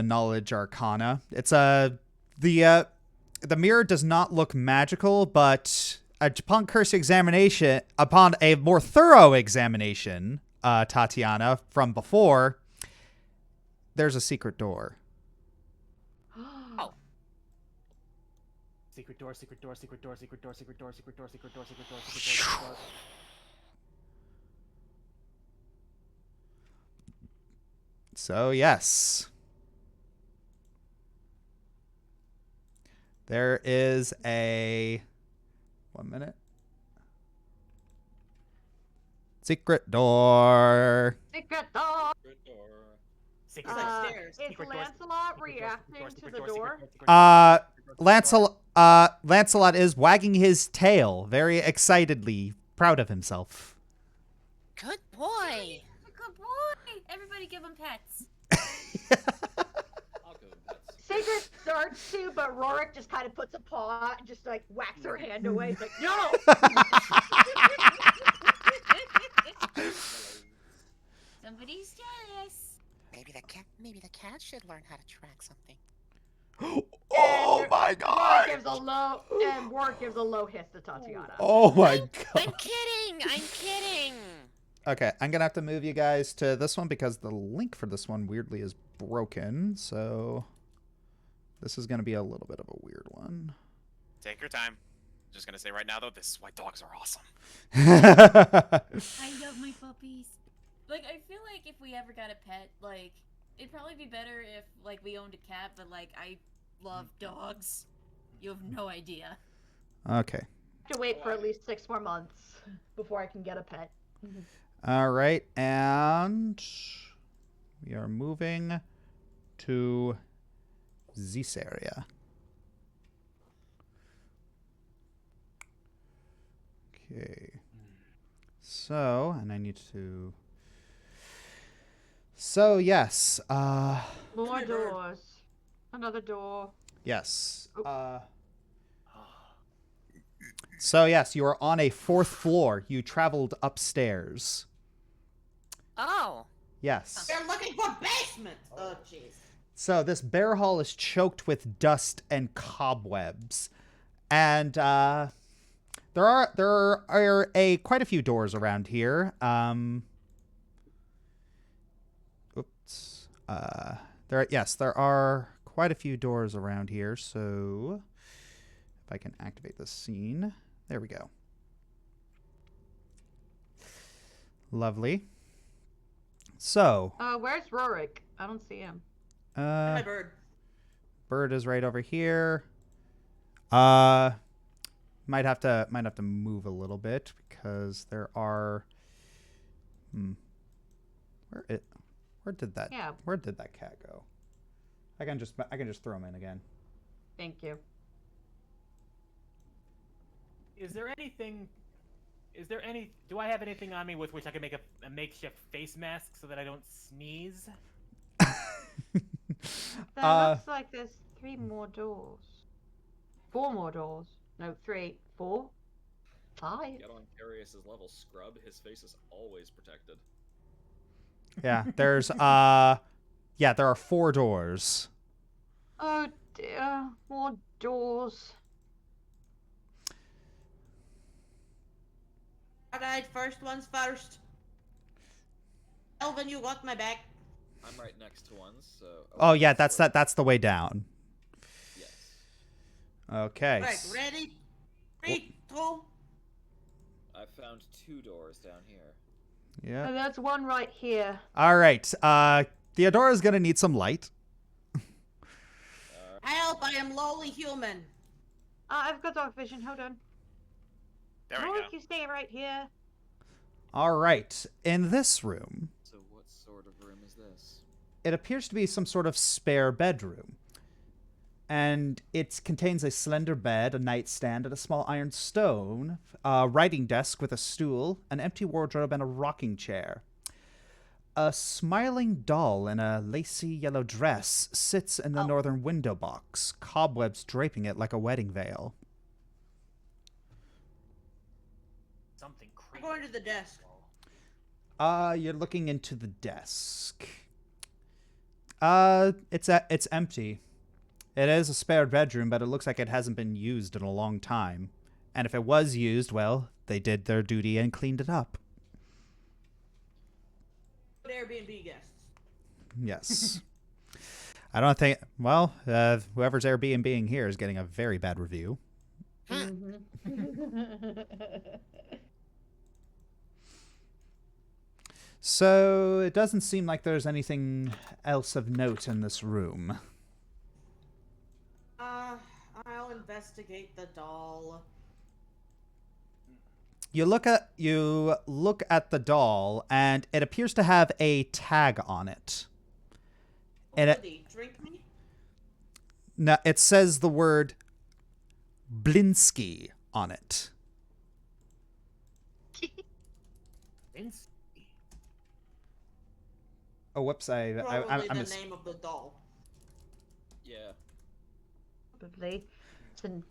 knowledge arcana. It's the mirror does not look magical, but upon a more thorough examination, Tatyana, from before, there's a secret door. Oh. Secret door, secret door, secret door, secret door, secret door, secret door, secret door, secret door, secret door. So, yes. There is a... 1 minute. Secret door. Secret door. Good door. Secret It's door. like stairs. Is Secret door, Lancelot secret door, reacting secret to door, the secret door? door, secret door, Lancelot is wagging his tail very excitedly, proud of himself. Good boy. Good boy. Everybody give him pets. I'll go with pets. Sigrid starts to, but Rorik just kind of puts a paw and just like whacks her hand away. He's like, no! Somebody's jealous. Maybe the cat should learn how to track something. Oh my god! Rorik gives a low hiss to Tatyana. Oh my I'm god. kidding. I'm kidding. Okay, I'm gonna have to move you guys to this one because the link for this one weirdly is broken. So this is gonna be a little bit of a weird one. Take your time. Just gonna say right now though, this is why dogs are awesome. I love my puppies. Like, I feel like if we ever got a pet, like, it'd probably be better if, like, we owned a cat, but, like, I love dogs. You have no idea. Okay. I have to wait for at least 6 more months before I can get a pet. All right, and we are moving to this area. Okay. So, and I need to... So, yes. More doors. Another door. Yes. So, yes, you are on a 4th floor. You traveled upstairs. Oh. Yes. They're looking for basement. Oh, jeez. So, this bear hall is choked with dust and cobwebs. And, there are quite a few doors around here. Oops. There are quite a few doors around here. So if I can activate this scene, there we go. Lovely. So. Where's Rorik? I don't see him. My bird. Bird is right over here. Might have to move a little bit because there are. Where did that cat go? I can just throw him in again. Thank you. Do I have anything on me with which I can make a makeshift face mask so that I don't sneeze? That looks like there's 3 more doors. 4 more doors. No, 3, 4, 5. Get on Kerius's level, scrub. His face is always protected. Yeah, there's there are 4 doors. Oh dear, more doors. Alright, first one's first. Delvon, you got my back. I'm right next to one, so... Oh yeah, that's the way down. Yes. Okay. Right, ready? 3, 2. I found 2 doors down here. Yeah. And that's one right here. All right. Theodora's gonna need some light. Help, I am lowly human. I've got dark vision. Hold on. There we go. Rorik, you stay right here. All right. In this room, So what sort of room is this? it appears to be some sort of spare bedroom. And it contains a slender bed, a nightstand, and a small iron stone, a writing desk with a stool, an empty wardrobe, and a rocking chair. A smiling doll in a lacy yellow dress sits in the northern window box, cobwebs draping it like a wedding veil. Something I'm creepy. going to the desk. You're looking into the desk. It's empty. It is a spare bedroom, but it looks like it hasn't been used in a long time. And if it was used, well, they did their duty and cleaned it up. Good Airbnb guests. Yes. I don't think... Well, whoever's Airbnb-ing here is getting a very bad review. So, it doesn't seem like there's anything else of note in this room. I'll investigate the doll. You look at the doll, and it appears to have a tag on it. And Did he drink me? no, it says the word Blinsky on it. Oh, whoops! Probably I the mis- name of the doll. Yeah. Probably. It's a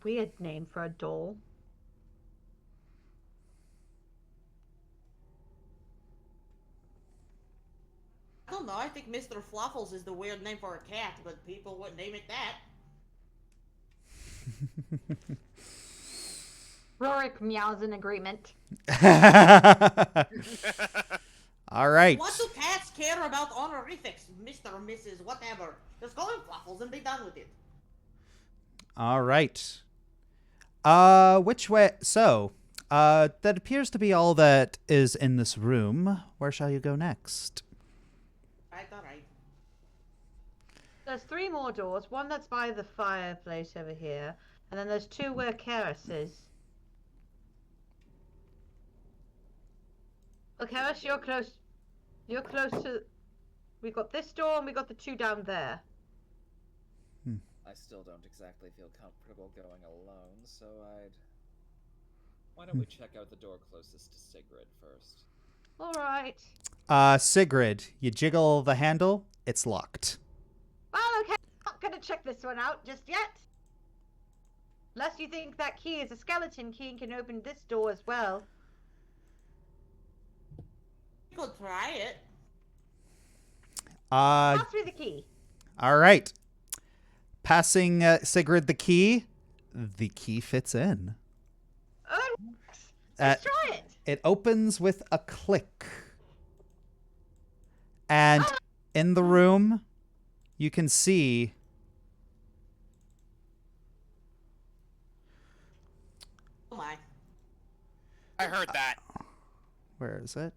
weird name for a doll. I don't know. I think Mr. Fluffles is the weird name for a cat, but people wouldn't name it that. Rorik meows in agreement. All right. What do cats care about honorifics, Mr. or Mrs. whatever? Just call him Fluffles and be done with it. All right. Which way? So, that appears to be all that is in this room. Where shall you go next? Alright. There's 3 more doors. One that's by the fireplace over here, and then there's 2 where Kerius is. Oh, Kerius, you're close. You're close to. We got this door, and we got the 2 down there. I still don't exactly feel comfortable going alone, so why don't we check out the door closest to Sygrid first? All right. Sygrid, you jiggle the handle. It's locked. Well, okay. Not gonna check this one out just yet. Unless you think that key is a skeleton key and can open this door as well. You could try it. Pass me the key. All right. Passing Sygrid the key fits in. Oh, let's try it. It opens with a click. And in the room, you can see Oh my. I heard that. where is it?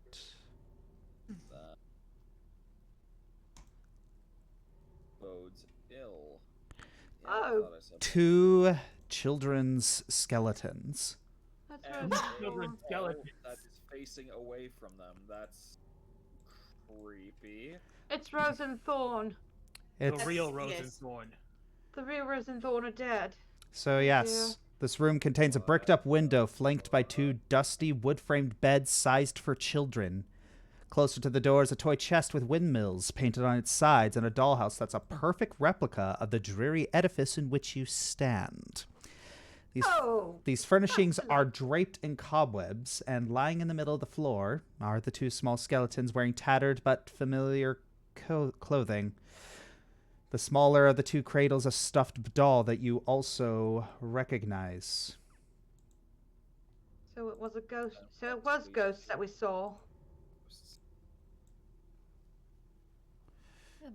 Bodes ill. Yeah, Oh. I thought I said that. 2 children's skeletons. That's And right. a Children's wall skeletons. that is facing away from them. That's creepy. It's Rose and Thorn. It's The real Yes. Rose and Thorn. The real Rose and Thorn are dead. So yes, this room contains a bricked up window flanked by 2 dusty wood-framed beds sized for children. Closer to the door is a toy chest with windmills painted on its sides and a dollhouse that's a perfect replica of the dreary edifice in which you stand. These furnishings are draped in cobwebs, and lying in the middle of the floor are the 2 small skeletons wearing tattered but familiar clothing. The smaller of the 2 cradles a stuffed doll that you also recognize. So it was a ghost. So it was ghosts that we saw.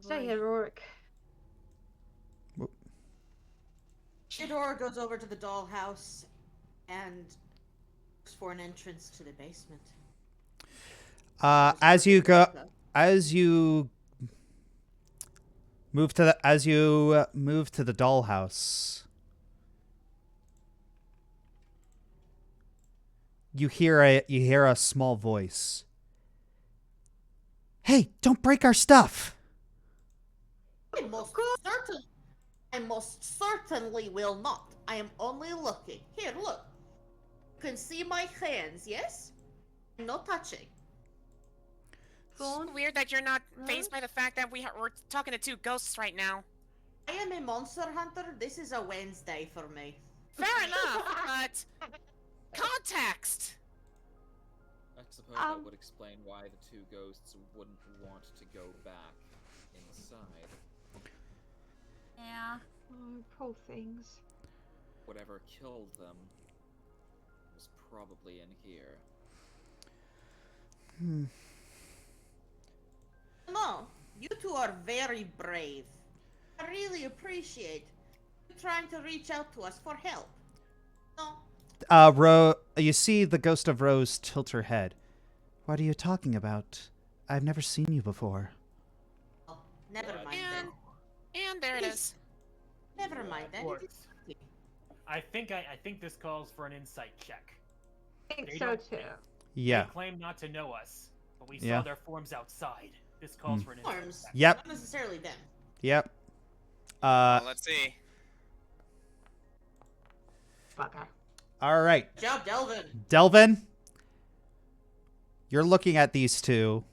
Stay here, Rorik. Theodora goes over to the dollhouse and looks for an entrance to the basement. As you move to the dollhouse, you hear a small voice. Hey, don't break our stuff. I most certainly will not. I am only looking. Here, look. You can see my hands, yes? No touching. Thorn? Weird that you're not fazed by the fact that we're talking to 2 ghosts right now. I am a monster hunter. This is a Wednesday for me. Fair enough, but context. suppose that would explain why the two ghosts wouldn't want to go back inside. Yeah. Oh, poor things. Whatever killed them was probably in here. No, you two are very brave. I really appreciate you trying to reach out to us for help. No, You see the ghost of Rose tilt her head. What are you talking about? I've never seen you before. oh, never mind then. And there it is. Never mind then. Of course. I think this calls for an insight check. I think They so don't- too. Yeah. They claim not to know us, but we Yeah. saw their forms outside. This calls for an insight Forms. check. Yep. Not necessarily them. Yep. Well, let's see. Fucker. All right. Good job, Delvon. Delvin, you're looking at these two.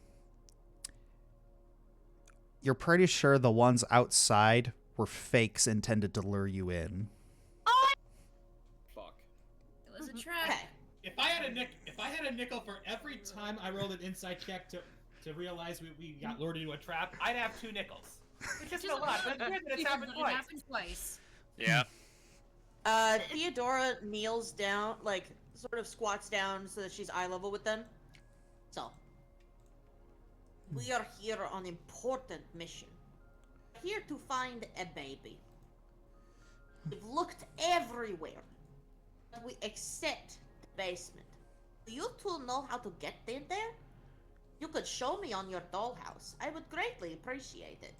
You're pretty sure the ones outside were fakes intended to lure you in. Fuck. It was a trap. Okay. If I had a nickel for every time I rolled an insight check to realize we got lured into a trap, I'd have 2 nickels. Which isn't a lot, but it's weird that it's happened It twice. happened twice. Yeah. Theodora kneels down, like, sort of squats down so that she's eye level with them. So, we are here on important mission. We're here to find a baby. We've looked everywhere, but we except the basement. Do you two know how to get in there? You could show me on your dollhouse. I would greatly appreciate it.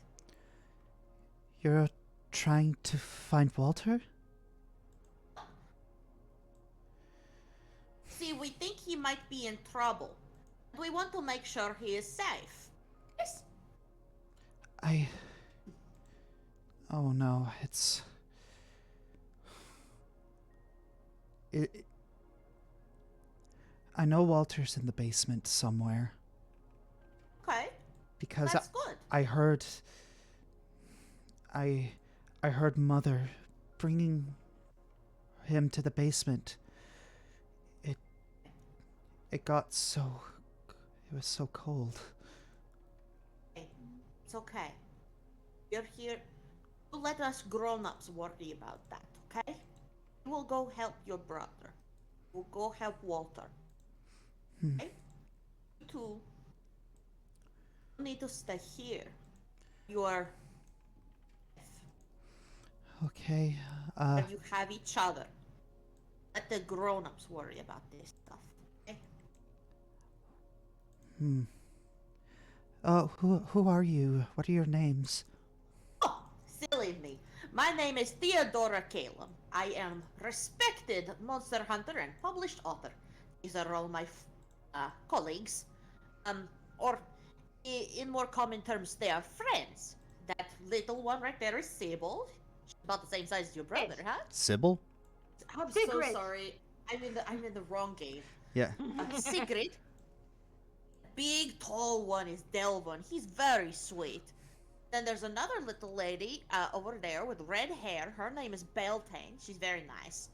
You're trying to find Walter? See, we think he might be in trouble. We want to make sure he is safe. Yes? Oh no, I know Walter's in the basement somewhere. Okay, Because that's good. I heard Mother bringing him to the basement. It was so cold. Okay, it's okay. You're here. You let us grown-ups worry about that, okay? We'll go help your brother. We'll go help Walter. Okay? You two need to stay here. You are... Okay. You have each other. Let the grown-ups worry about this stuff. Okay? Who are you? What are your names? Oh, silly me. My name is Theodora Calum. I am respected monster hunter and published author. These are all my colleagues. Or in more common terms, they are friends. That little one right there is Sybil. She's about the same size as your brother, huh? Sybil? I'm so Sygrid. sorry. I'm in the wrong game. Yeah. Sygrid. Big tall one is Delvon. He's very sweet. Then there's another little lady over there with red hair. Her name is Beltane. She's very nice.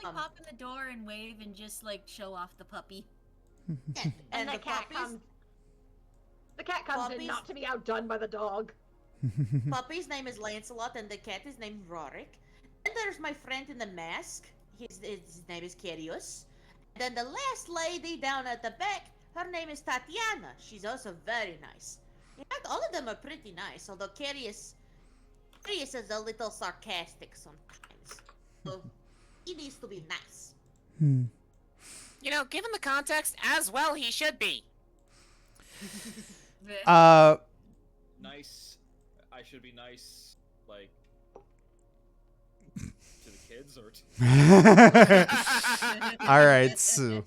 Like pop in the door and wave and just like show off the puppy. And the cat puppies, comes. The cat comes in Puppies? not to be outdone by the dog. puppy's name is Lancelot and the cat is named Rorik. And there's my friend in the mask. His name is Kerius. And then the last lady down at the back, her name is Tatyana. She's also very nice. In fact, all of them are pretty nice, although Kerius is a little sarcastic sometimes. So he needs to be nice. You know, given the context, as well he should be. Nice. I should be nice, like, to the kids or to... All right, so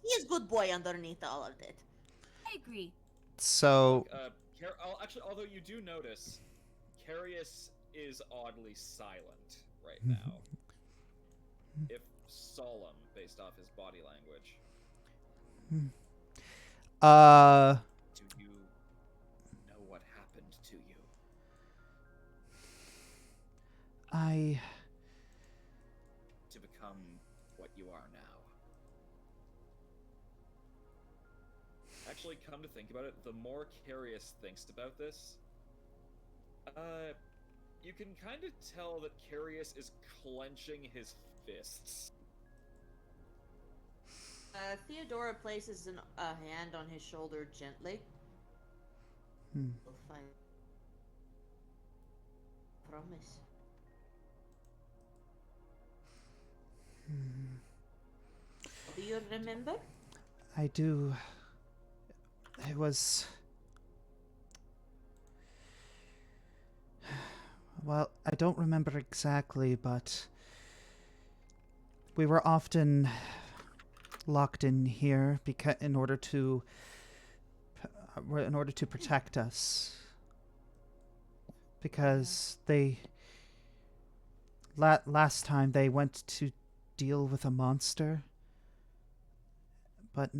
He is good boy underneath all of it. I agree. so Actually, although you do notice, Kerius is oddly silent right now. If solemn, based off his body language. Do you know what happened to you? To become what you are now? actually, come to think about it, the more Kerius thinks about this, you can kind of tell that Kerius is clenching his fists. Theodora places a hand on his shoulder gently. Hmm. We'll find. Promise. Do you remember? I do. It was... Well, I don't remember exactly, but... We were often locked in here in order to protect us. Because they... last time they went to deal with a monster, but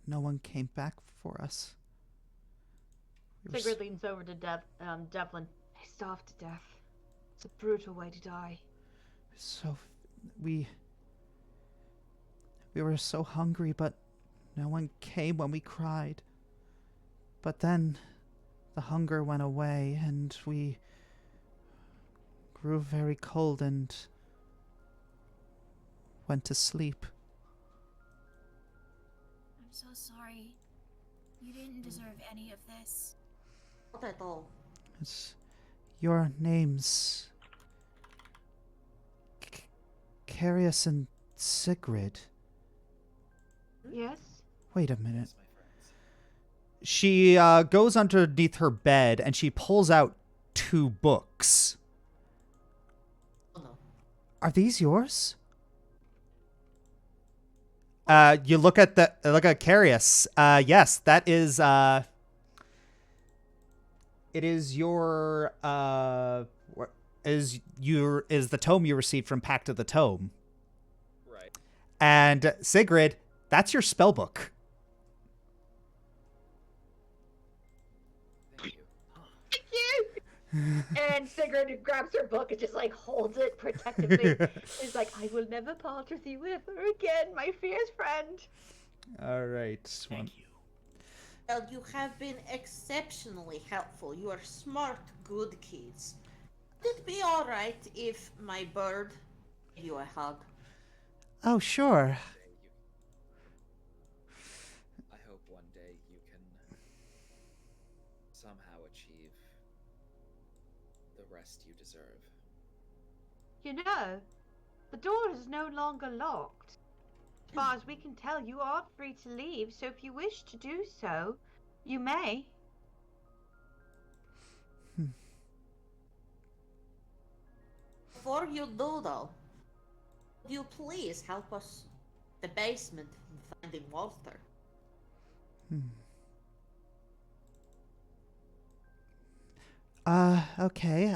no one came back for us. Sygrid leans over to Devlin. They starved to death. It's a brutal way to die. So we were so hungry, but no one came when we cried. But then the hunger went away and we grew very cold and went to sleep. I'm so sorry. You didn't deserve any of this. Not at all. It's your names. Kerius and Sygrid. Yes? Wait a minute. She goes underneath her bed and she pulls out 2 books. Oh no. Are these yours? You look at Kerius. Yes, that is it is your is the tome you received from Pact of the Tome. Right. And Sygrid, that's your spell book. Thank you. Thank you! And Sygrid grabs her book and just like holds it protectively. She's like, I will never part with you ever again, my fierce friend. All right. Thank you. Well, you have been exceptionally helpful. You are smart, good kids. Would it be alright if my bird gave you a hug? Oh, sure. I hope one day you can somehow achieve the rest you deserve. You know, the door is no longer locked. As far as we can tell, you are free to leave, so if you wish to do so, you may. Before you do, though, would you please help us the basement from finding Walter? Okay.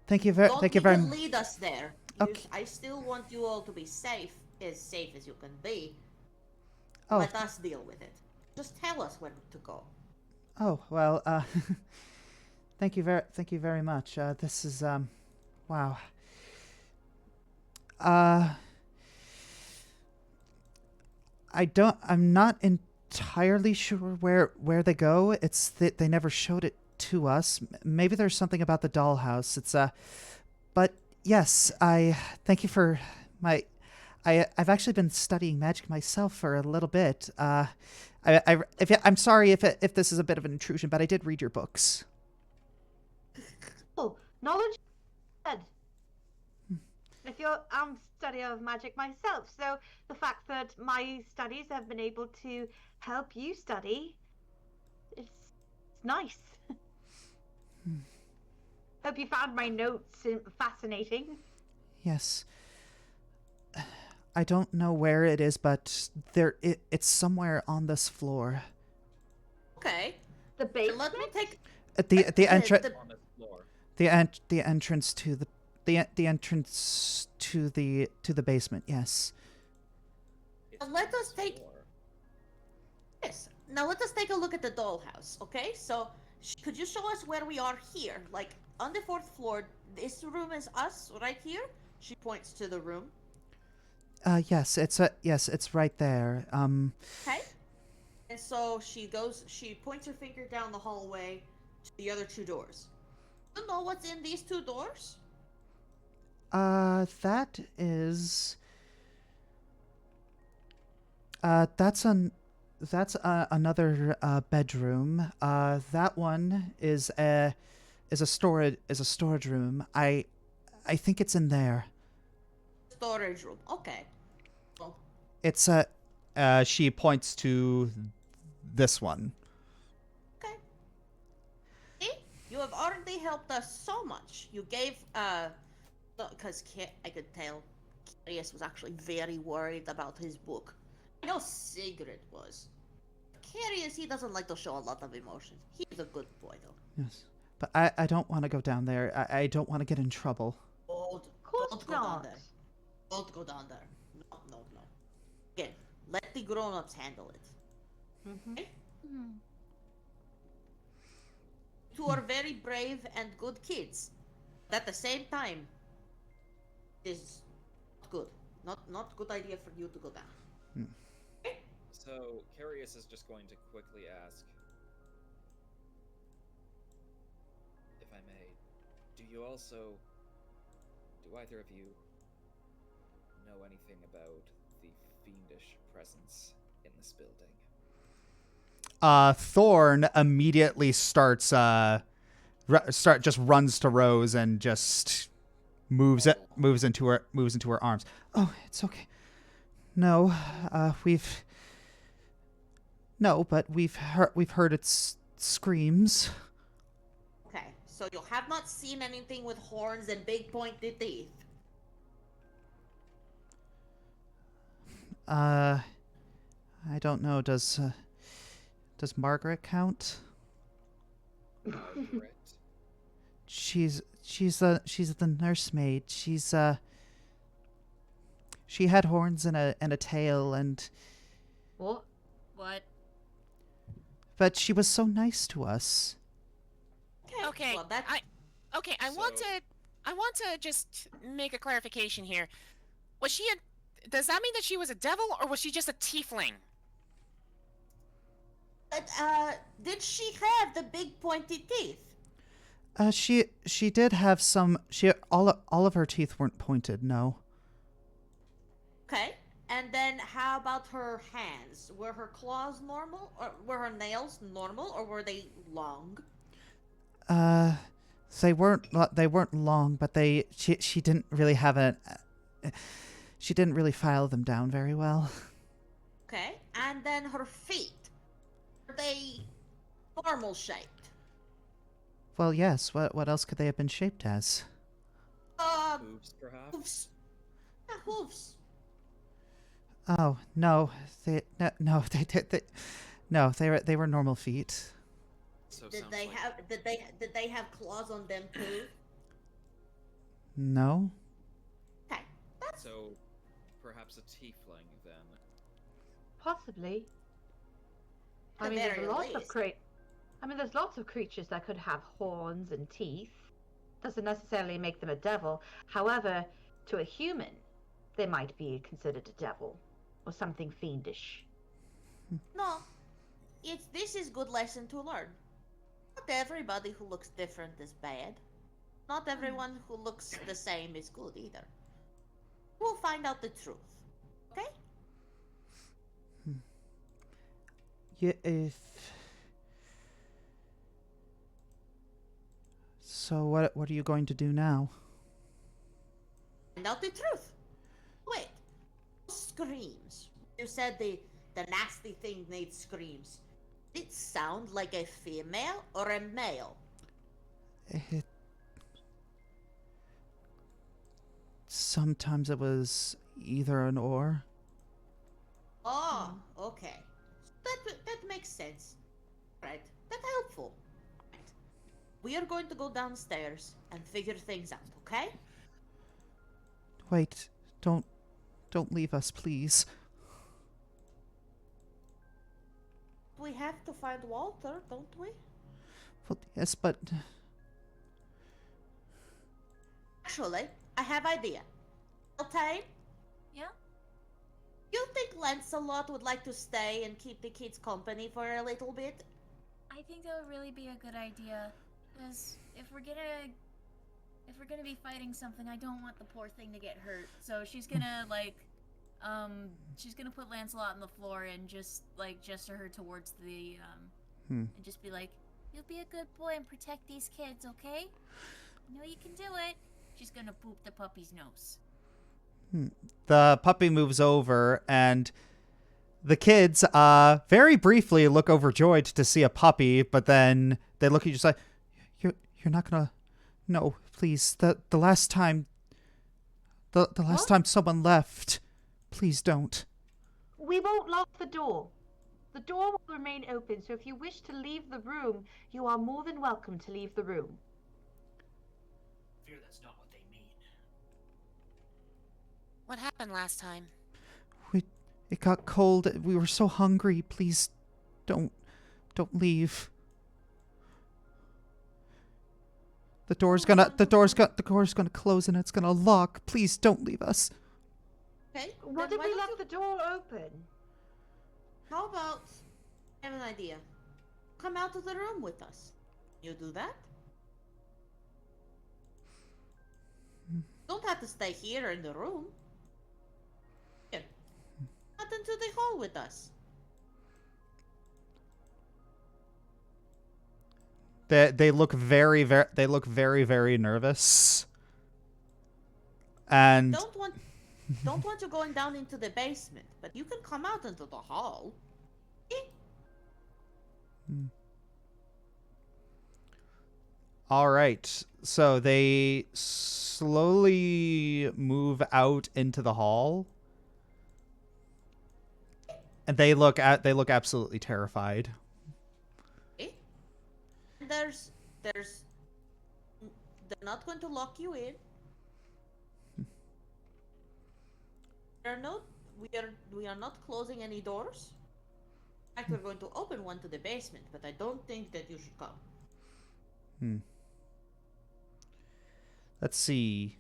Thank you very Don't thank you very need to lead us there. Okay. I still want you all to be safe as you can be. Oh. Let us deal with it. Just tell us where to go. Oh, well, thank you very much. This is wow. I'm not entirely sure where they go. It's that they never showed it to us. Maybe there's something about the dollhouse. It's but yes, I thank you for I've actually been studying magic myself for a little bit. I'm sorry if this is a bit of an intrusion, but I did read your books. Oh, knowledge is if you're study of magic myself, so the fact that my studies have been able to help you study, it's nice. Hope you found my notes fascinating. Yes. I don't know where it is, but it's somewhere on this floor. Okay. The basement? Let me take The entrance On this floor. the entrance to the entrance to the basement. Yes. It's Let on us this take- floor. Yes. Now let us take a look at the dollhouse, okay? So, could you show us where we are here? Like, on the 4th floor, this room is us, right here? She points to the room. Yes, it's right there. Okay. And so she points her finger down the hallway to the other 2 doors. You know what's in these 2 doors? That is. That's another bedroom. That one is a storage room. I think it's in there. Storage room. Okay. Well, It's a. She points to this one. okay. See? You have already helped us so much. You gave, because I could tell Kerius was actually very worried about his book. I know Sygrid was. Kerius, he doesn't like to show a lot of emotions. He's a good boy, though. Yes, but I don't want to go down there. I don't want to get in trouble. Don't go down there. Don't go down there. No. Again, let the grown-ups handle it. Okay? You are very brave and good kids. But at the same time, it is not good. Not good idea for you to go down. So, Kerius is just going to quickly ask, if I may, do either of you know anything about the fiendish presence in this building? Thorn immediately starts just runs to Rose and just moves into her arms. Oh, it's okay. No, but we've heard its screams. Okay, so you have not seen anything with horns and big pointed teeth. I don't know. Does Margaret count? Margaret? She's the nursemaid. She had horns and a tail and. What? But she was so nice to us. Okay, Well, that... I want to just make a clarification here. Was she does that mean that she was a devil, or was she just a tiefling? Did she have the big pointed teeth? She did have some. All of her teeth weren't pointed. No. Okay. And then how about her hands? Were her claws normal, or were her nails normal, or were they long? They weren't long, but she didn't really have she didn't really file them down very well. Okay. And then her feet. Were they normal shaped? Well, yes. What else could they have been shaped as? Hooves, perhaps? Hooves. Yeah, hooves. Oh no, they were normal feet. So Did sounds they like have did they have claws on them too? No. Okay. That's So, perhaps a tiefling then. Possibly. the very least. There's lots of creatures that could have horns and teeth. Doesn't necessarily make them a devil. However, to a human, they might be considered a devil or something fiendish. No. This is good lesson to learn. Not everybody who looks different is bad. Not everyone who looks the same is good either. We'll find out the truth. Okay? Yeah. So what are you going to do now? Find out the truth. Wait. Screams. You said the nasty thing made screams. Did it sound like a female or a male? Sometimes it was either an or. Oh, okay. That makes sense. Right. That's helpful. Right. We are going to go downstairs and figure things out, okay? Wait, don't leave us, please. We have to find Walter, don't we? Well, yes, but Actually, I have idea. Beltane, Yeah? You think Lancelot would like to stay and keep the kids company for a little bit? I think that would really be a good idea, because if we're gonna be fighting something, I don't want the poor thing to get hurt. So she's gonna she's gonna put Lancelot on the floor and just gesture her towards the and just be like, "You'll be a good boy and protect these kids, okay? I know you can do it." She's gonna poop the puppy's nose. The puppy moves over, and the kids very briefly look overjoyed to see a puppy, but then they look at you just like, you're not gonna, no, please. The last time someone left, please don't. We won't lock the door. The door will remain open, so if you wish to leave the room, you are more than welcome to leave the room. I fear that's not what they mean. What happened last time? It got cold. We were so hungry. Please, don't leave. The door's gonna close and it's gonna lock. Please don't leave us. Okay. What then if why we don't left the door open? How about, I have an idea. Come out of the room with us. You do that? Don't have to stay here in the room. Here. Out into the hall with us. They look very very nervous. And Don't want you going down into the basement, but you can come out into the hall. all right. So they slowly move out into the hall. And they look absolutely terrified. They're not going to lock you in. We are not closing any doors. In fact, we're going to open one to the basement, but I don't think that you should come. Let's see.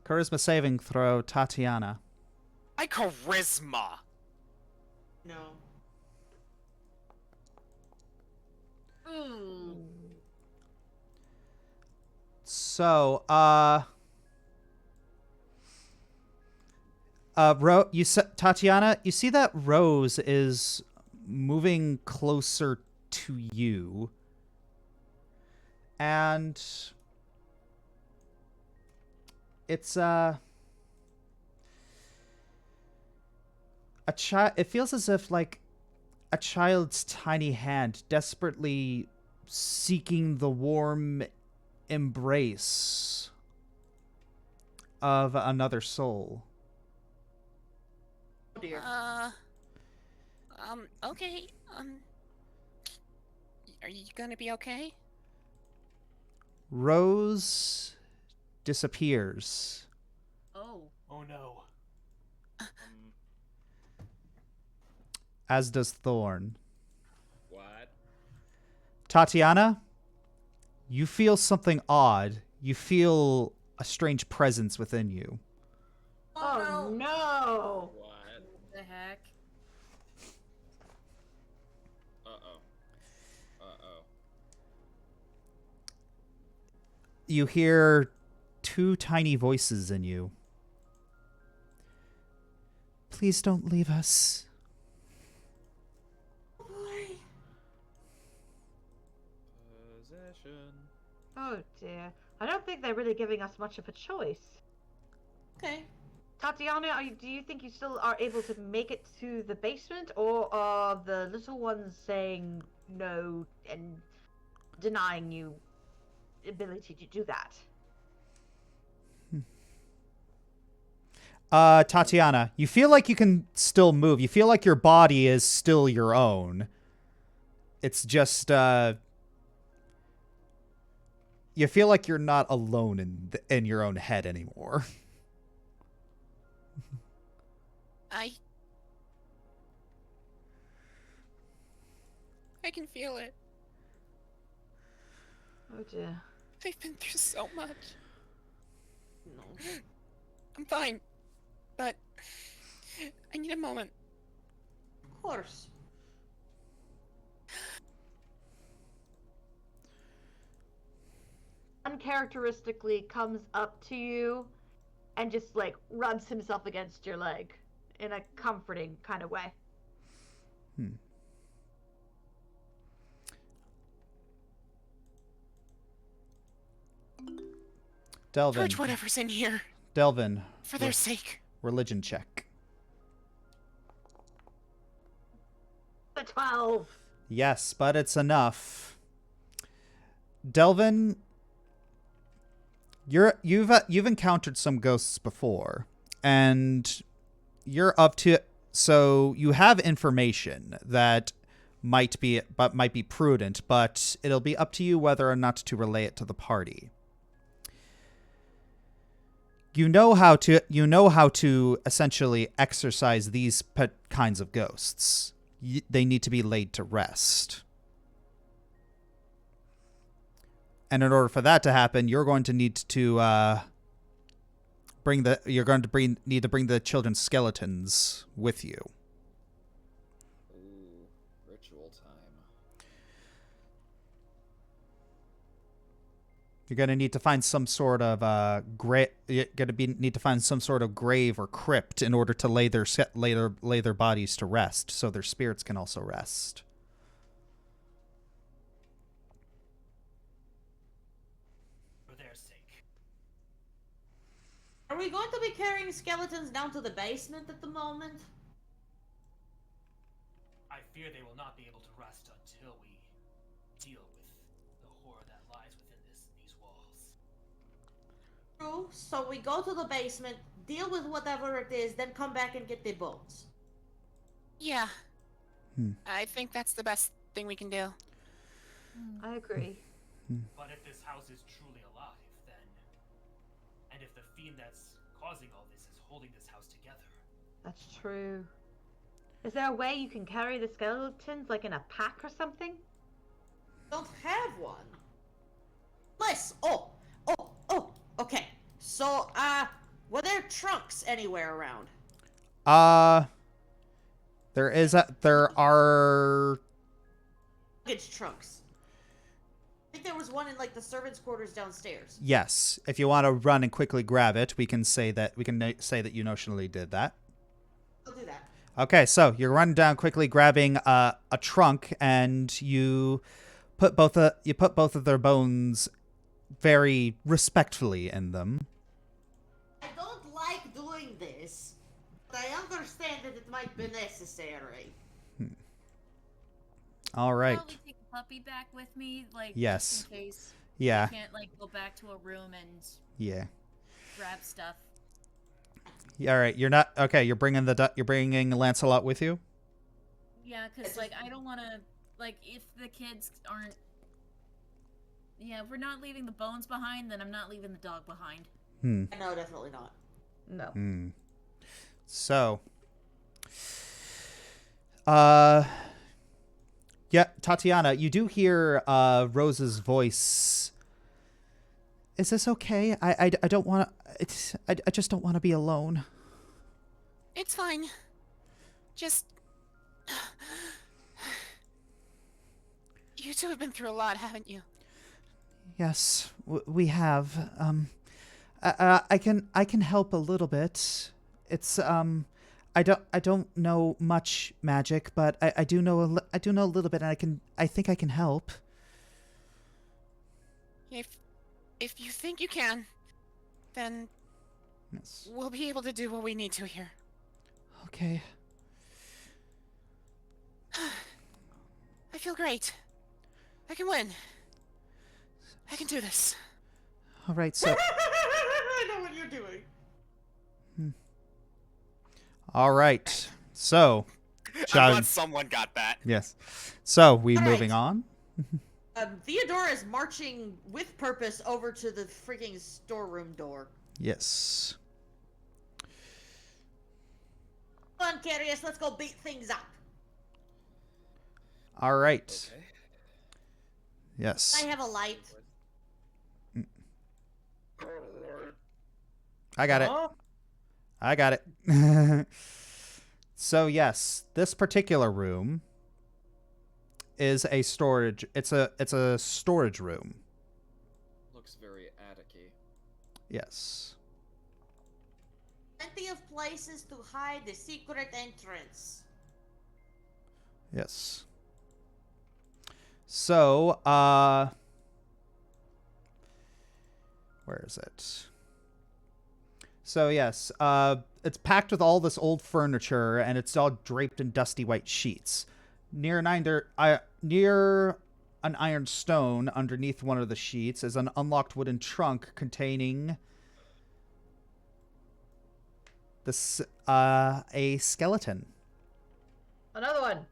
Charisma saving throw, Tatyana. My charisma. No. So, Tatyana, you see that Rose is moving closer to you, and it's a child. It feels as if like a child's tiny hand desperately seeking the warm embrace of another soul. Oh dear. Okay. Are you gonna be okay? Rose disappears. Oh. Oh no. As does Thorn. What? Tatyana, you feel something odd. You feel a strange presence within you. Oh no! What? The heck? Uh-oh. You hear two tiny voices in you. Please don't leave us. Possession. Oh dear. I don't think they're really giving us much of a choice. Okay. Tatyana, do you think you still are able to make it to the basement, or are the little ones saying no and denying you ability to do that? Tatyana, you feel like you can still move. You feel like your body is still your own. It's just you feel like you're not alone in your own head anymore. I can feel it. Oh dear. I've been through so much. No. I'm fine, but I need a moment. Of course. Uncharacteristically comes up to you and just like rubs himself against your leg in a comforting kind of way. Delvin. Purge whatever's in here. Delvin. For their sake. Religion check. The 12. Yes, but it's enough. Delvin, you've encountered some ghosts before, and you're up to, so you have information that might be prudent, but it'll be up to you whether or not to relay it to the party. You know how to essentially exorcise these kinds of ghosts. They need to be laid to rest. And in order for that to happen, you're going to need to need to bring the children's skeletons with you. Ooh, ritual time. You're going to need to find some sort of need to find some sort of grave or crypt in order to lay their bodies to rest, so their spirits can also rest. For their sake. Are we going to be carrying skeletons down to the basement at the moment? I fear they will not be able to rest until we deal with the horror that lies within these walls. True. So we go to the basement, deal with whatever it is, then come back and get the bones. Yeah. I think that's the best thing we can do. I agree. But if this house is truly alive, then... And if the fiend that's causing all this is holding this house together... That's true. Is there a way you can carry the skeletons, like in a pack or something? Don't have one. Okay. So, were there trunks anywhere around? There are Luggage trunks. I think there was one in like the servants' quarters downstairs. Yes. If you want to run and quickly grab it, we can say that you notionally did that. I'll do that. Okay, so you're running down quickly, grabbing a trunk, and you put both of their bones very respectfully in them. I don't like doing this, but I understand that it might be necessary. All right. Probably take the puppy back with me, like Yes. just in case Yeah. I can't like go back to a room and Yeah. grab stuff. Yeah, all right. You're not okay. You're bringing Lancelot with you. Yeah, because like I don't want to like if the kids aren't. Yeah, if we're not leaving the bones behind, then I'm not leaving the dog behind. No, definitely not. No. So, yeah, Tatyana, you do hear Rose's voice. Is this okay? I don't want to. I just don't want to be alone. It's fine. Just... You two have been through a lot, haven't you? Yes, we have. I can help a little bit. It's I don't know much magic, but I do know a little bit, and I think I can help. If you think you can, then Yes. we'll be able to do what we need to here. Okay. I feel great. I can win. I can do this. All right. So. I know what you're doing. All right. So, I'm Shall- glad someone got that. Yes. So, we All right. moving on? Theodora is marching with purpose over to the freaking storeroom door. Yes. Come on, Kerius, let's go beat things up. All right. Okay. Yes. I have a light. I got it. Huh? I got it. So yes, this particular room is a storage. It's a storage room. Looks very attic-y. Yes. Plenty of places to hide the secret entrance. Yes. So, where is it? So yes, it's packed with all this old furniture, and it's all draped in dusty white sheets. Near an iron stone underneath one of the sheets is an unlocked wooden trunk containing this a skeleton. Another one.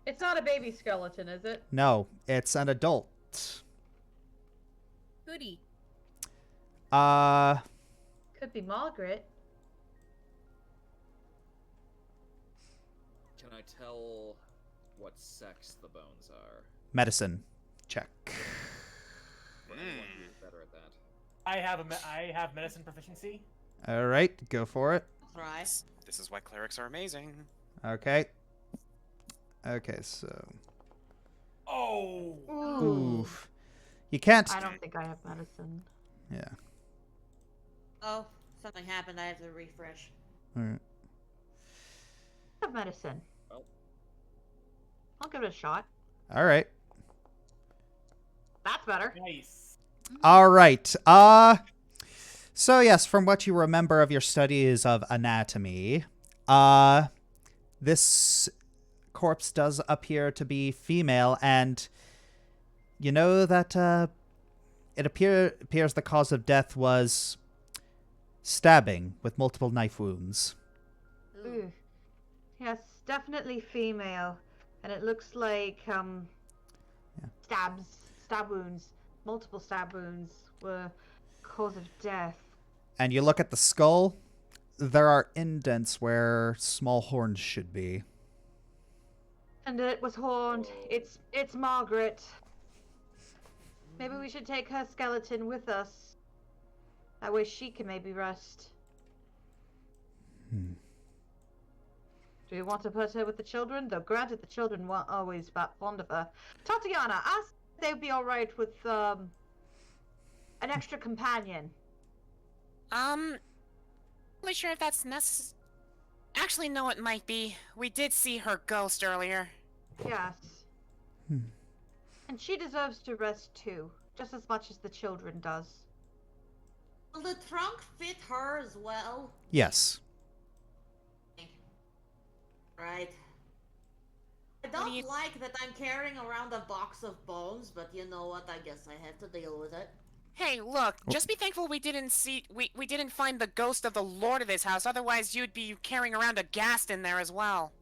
It's not a baby skeleton, is it? No, it's an adult. Goody. Could be Margaret. Can I tell what sex the bones are? Medicine check. Anyone who's better at that. I have medicine proficiency. All right, go for it. Right. This is why clerics are amazing. Okay. Okay, so Oh. oof. You can't. I don't think I have medicine. Yeah. Oh, something happened. I have to refresh. All right. I have medicine. Well. I'll give it a shot. All right. That's better. Nice. All right. So yes, from what you remember of your studies of anatomy, this corpse does appear to be female, and you know that it appears the cause of death was stabbing with multiple knife wounds. Ooh. Yes, definitely female. And it looks like stab wounds, multiple stab wounds were cause of death. And you look at the skull, there are indents where small horns should be. And it was horned. It's Margaret. Maybe we should take her skeleton with us. That way she can maybe rest. Do you want to put her with the children? Though granted, the children weren't always that fond of her. Tatyana, ask if they'd be alright with an extra companion. Not really sure if that's necessary. Actually, no, it might be. We did see her ghost earlier. Yes. And she deserves to rest too, just as much as the children does. Will the trunk fit her as well? Yes. Right. I What do don't you- like that I'm carrying around a box of bones, but you know what? I guess I have to deal with it. Hey, look, just be thankful we didn't find the ghost of the lord of this house, otherwise you'd be carrying around a ghast in there as well.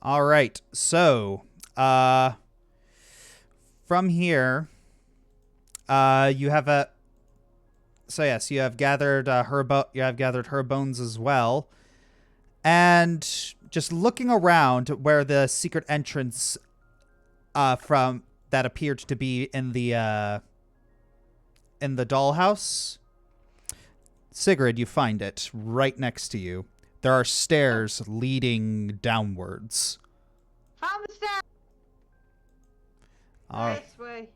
All right. So, from here, you have a. So yes, you have gathered her bones as well, and just looking around where the secret entrance, from that appeared to be in the dollhouse. Sygrid, you find it right next to you. There are stairs leading downwards. Found the stairs! This way.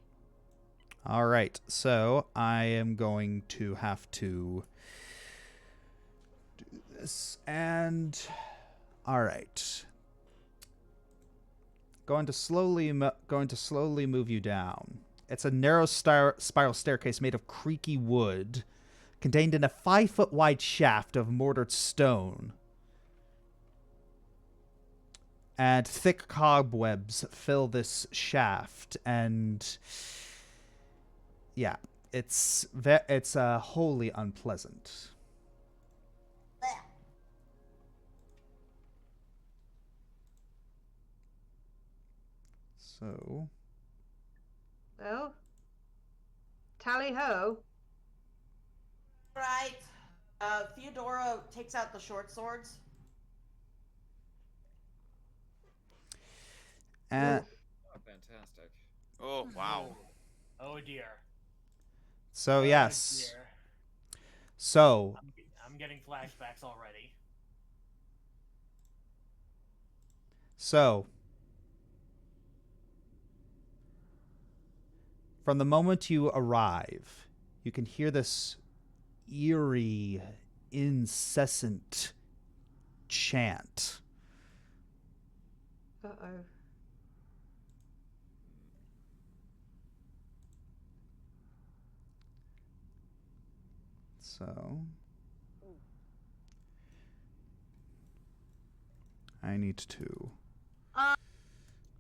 All right, so I am going to have to do this, and all right, going to slowly move you down. It's a narrow spiral staircase made of creaky wood, contained in a 5-foot wide shaft of mortared stone, and thick cobwebs fill this shaft, and yeah, it's wholly unpleasant. So. Well, tally ho. Right. Theodora takes out the short swords. And Oh, fantastic. Oh, wow. Oh dear. so Oh, yes. dear. So I'm getting flashbacks already. So, from the moment you arrive, you can hear this eerie, incessant chant. Uh-oh. So, I need to.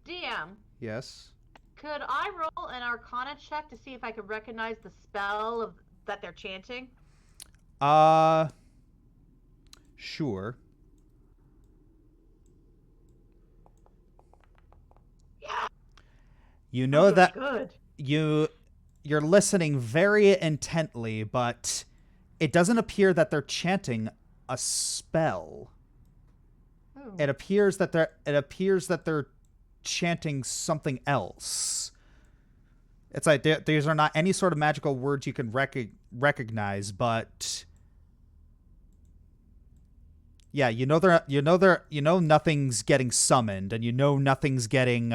DM, Yes. could I roll an Arcana check to see if I could recognize the spell that they're chanting? Sure. Yeah. You know I'm that good. you're listening very intently, but it doesn't appear that they're chanting a spell. Oh. It appears that they're chanting something else. It's like these are not any sort of magical words you can recognize, but yeah, you know nothing's getting summoned, and you know nothing's getting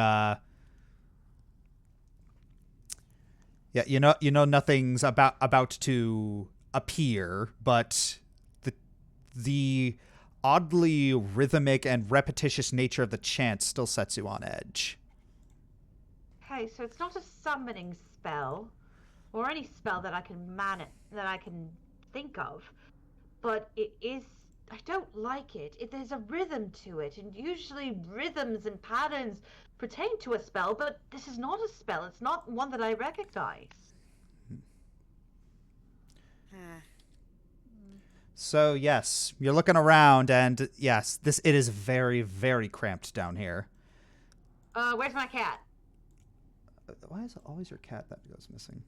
you know nothing's about to appear, but the oddly rhythmic and repetitious nature of the chant still sets you on edge. Okay, so it's not a summoning spell, or any spell that I can think of, but it is. I don't like it. There's a rhythm to it, and usually rhythms and patterns pertain to a spell, but this is not a spell. It's not one that I recognize. So yes, you're looking around, and yes, it is very, very cramped down here. Where's my cat? Why is it always your cat that goes missing?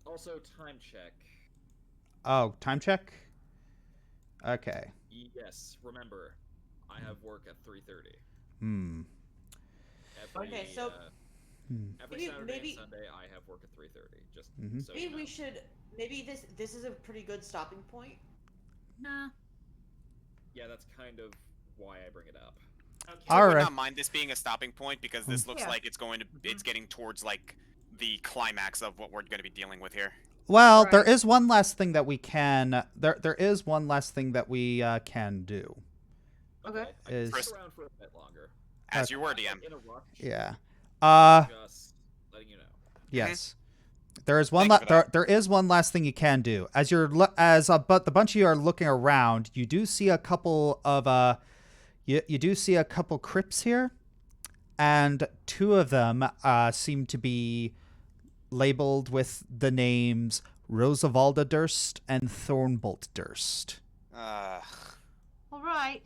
Also, time check. Oh, time check? Okay. Yes, remember, I have work at 3:30. Okay, so every Saturday and Sunday I have work at 3:30. Just so maybe you know. we should. Maybe this is a pretty good stopping point. Nah. Yeah, that's kind of why I bring it up. Okay. I All would right. not mind this being a stopping point because this looks like it's getting towards like the climax of what we're going to be dealing with here. Well, Right. there is one last thing that we can. There is one last thing that we can do. Okay. I can Is- stick around for a bit longer. As you were, DM. I'm in a rush. Yeah. Just letting you know. Yes. There is one. Thanks for that. There is one last thing you can do. As but the bunch of you are looking around, you do see a couple of you do see a couple crypts here, and two of them seem to be labeled with the names Rosavalda Durst and Thornbolt Durst. All right.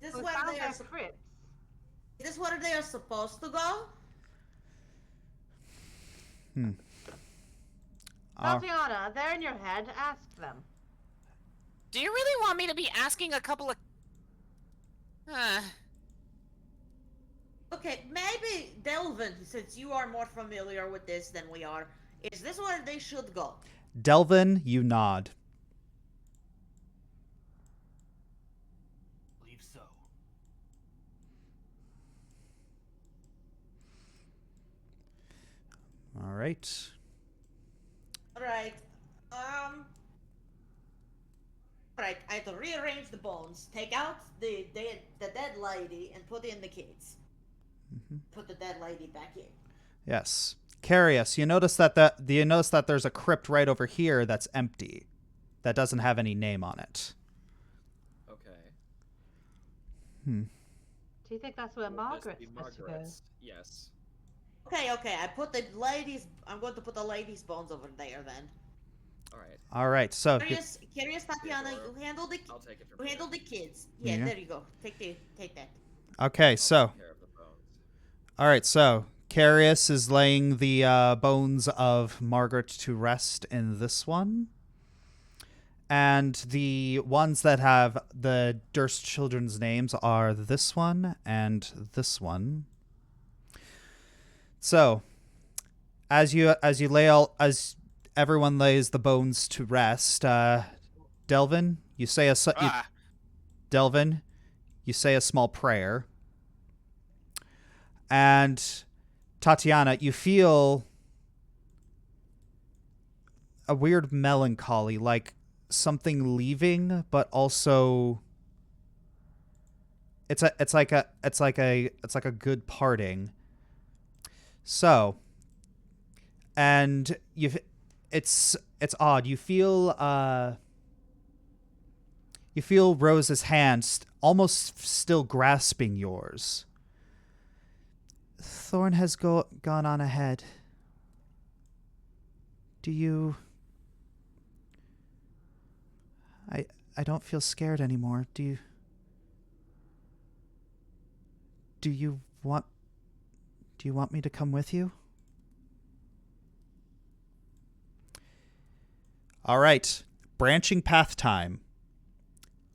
This We where found they their are. crypts. Is this where they are supposed to go? Tatyana, they're in your head. Ask them. Do you really want me to be asking a couple of... Okay, maybe Delvon, since you are more familiar with this than we are, is this where they should go? Delvon, you nod. Believe so. All right. Alright, Alright, I have to rearrange the bones, take out the dead lady, and put in the kids. Put the dead lady back in. Yes. Kerius, you notice that there's a crypt right over here that's empty. That doesn't have any name on it. Okay. Do you think that's where Will this Margaret's be supposed to go? Margaret's? Yes. Okay, I'm going to put the lady's bones over there then. All right. All right. So Kerius, Tatyana, Theodora, you handle the I'll take it from you here. handle the kids. Yeah, Yeah. there you go. Take that. okay. So Take care of the bones. All right, so Kerius is laying the bones of Margaret to rest in this one. And the ones that have the Durst children's names are this one and this one. So, as everyone lays the bones to rest, Delvon, you say Delvon, you say a small prayer. And Tatyana, you feel a weird melancholy, like something leaving, but also it's like a good parting. So, and it's odd. You feel Rose's hand almost still grasping yours. Thorn has gone on ahead. Do you... I don't feel scared anymore. Do you want me to come with you? All right. Branching path time.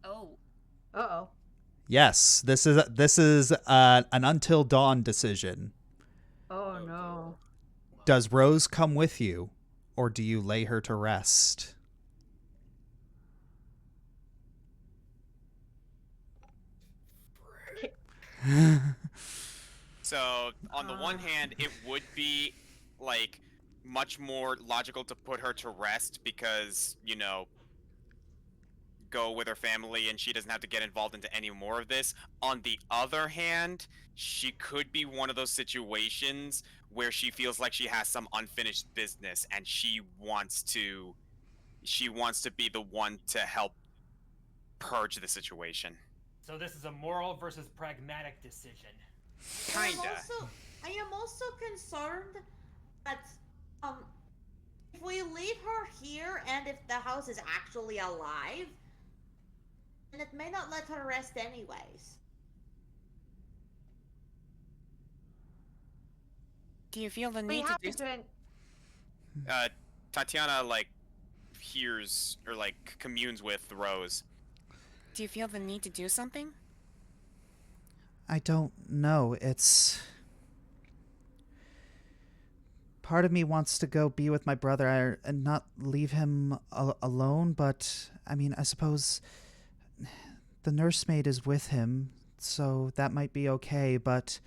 Oh. Uh-oh. Yes, this is an until dawn decision. Oh no. Does Rose come with you, or do you lay her to rest? So, on the one hand, it would be, like, much more logical to put her to rest because, you know, go with her family and she doesn't have to get involved into any more of this. On the other hand, she could be one of those situations where she feels like she has some unfinished business and she wants to be the one to help purge the situation. So this is a moral versus pragmatic decision. Kinda. I am also concerned that if we leave her here and if the house is actually alive, then it may not let her rest anyways. Do you feel the We need to have do to do it. Tatyana, like, hears or, like, communes with Rose. Do you feel the need to do something? I don't know. It's... Part of me wants to go be with my brother and not leave him alone, but, I mean, I suppose the nursemaid is with him, so that might be okay, but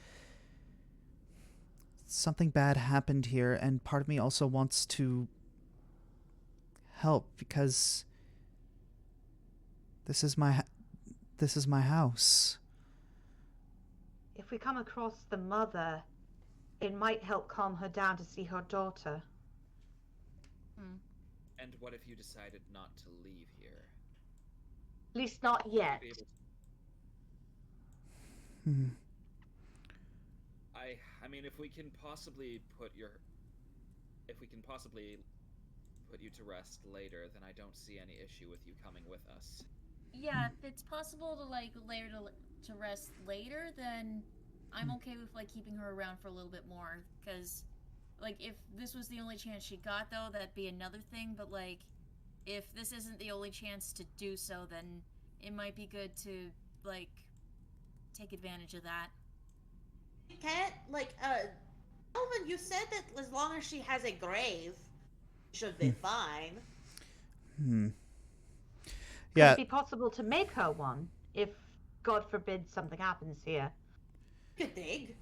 something bad happened here, and part of me also wants to help because this is my house. If we come across the mother, it might help calm her down to see her daughter. And what if you decided not to leave here? At least not yet. Be able to- I mean, if we can possibly put you to rest later, then I don't see any issue with you coming with us. Yeah, if it's possible to like lay her to rest later, then I'm okay with like keeping her around for a little bit more. Because, like, if this was the only chance she got, though, that'd be another thing. But like, if this isn't the only chance to do so, then it might be good to like take advantage of that. You can't, like, Delvon, you said that as long as she has a grave, she should be fine. Yeah. Could it be possible to make her one if, God forbid, something happens here? You could dig.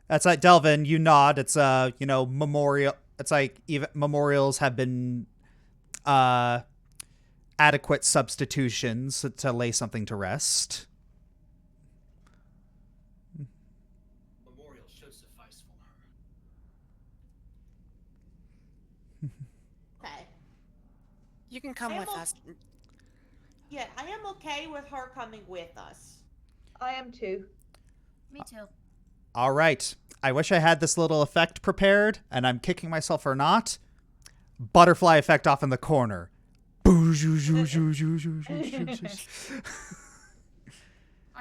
That's like, Delvon, you nod. It's memorial. It's like even memorials have been adequate substitutions to lay something to rest. Memorial should suffice for her. Okay. You can come with us. Yeah, I am okay with her coming with us. I am too. Me too. All right. I wish I had this little effect prepared, and I'm kicking myself for not. Butterfly effect off in the corner. Are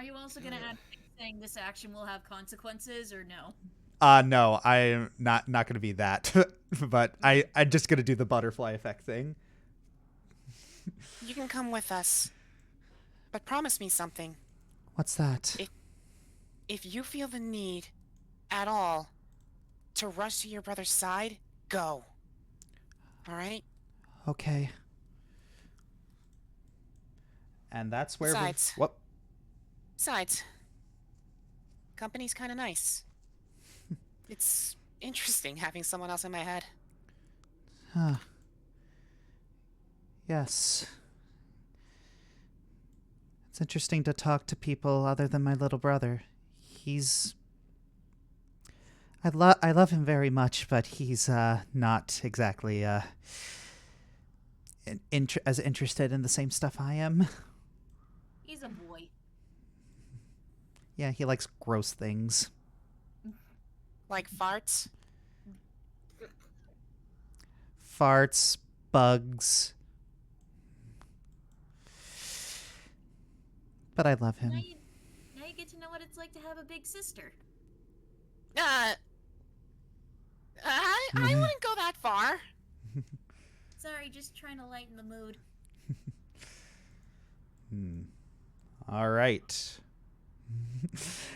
you also gonna add saying this action will have consequences, or no? No, I'm not gonna be that. But I'm just gonna do the butterfly effect thing. You can come with us. But promise me something. What's that? If you feel the need, at all, to rush to your brother's side, go. Alright? Okay. And that's where Besides- we... What? Besides, company's kind of nice. It's interesting having someone else in my head. Huh. Yes. It's interesting to talk to people other than my little brother. He's... I love him very much, but he's not exactly as interested in the same stuff I am. He's a boy. Yeah, he likes gross things. Like farts? Farts, bugs. But I love him. Now you get to know what it's like to have a big sister. I wouldn't go that far. Sorry, just trying to lighten the mood. All right.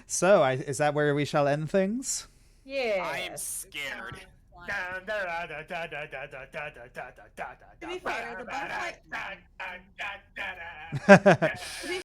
So, is that where we shall end things? Yeah. I am scared. To be fair, the butterfly.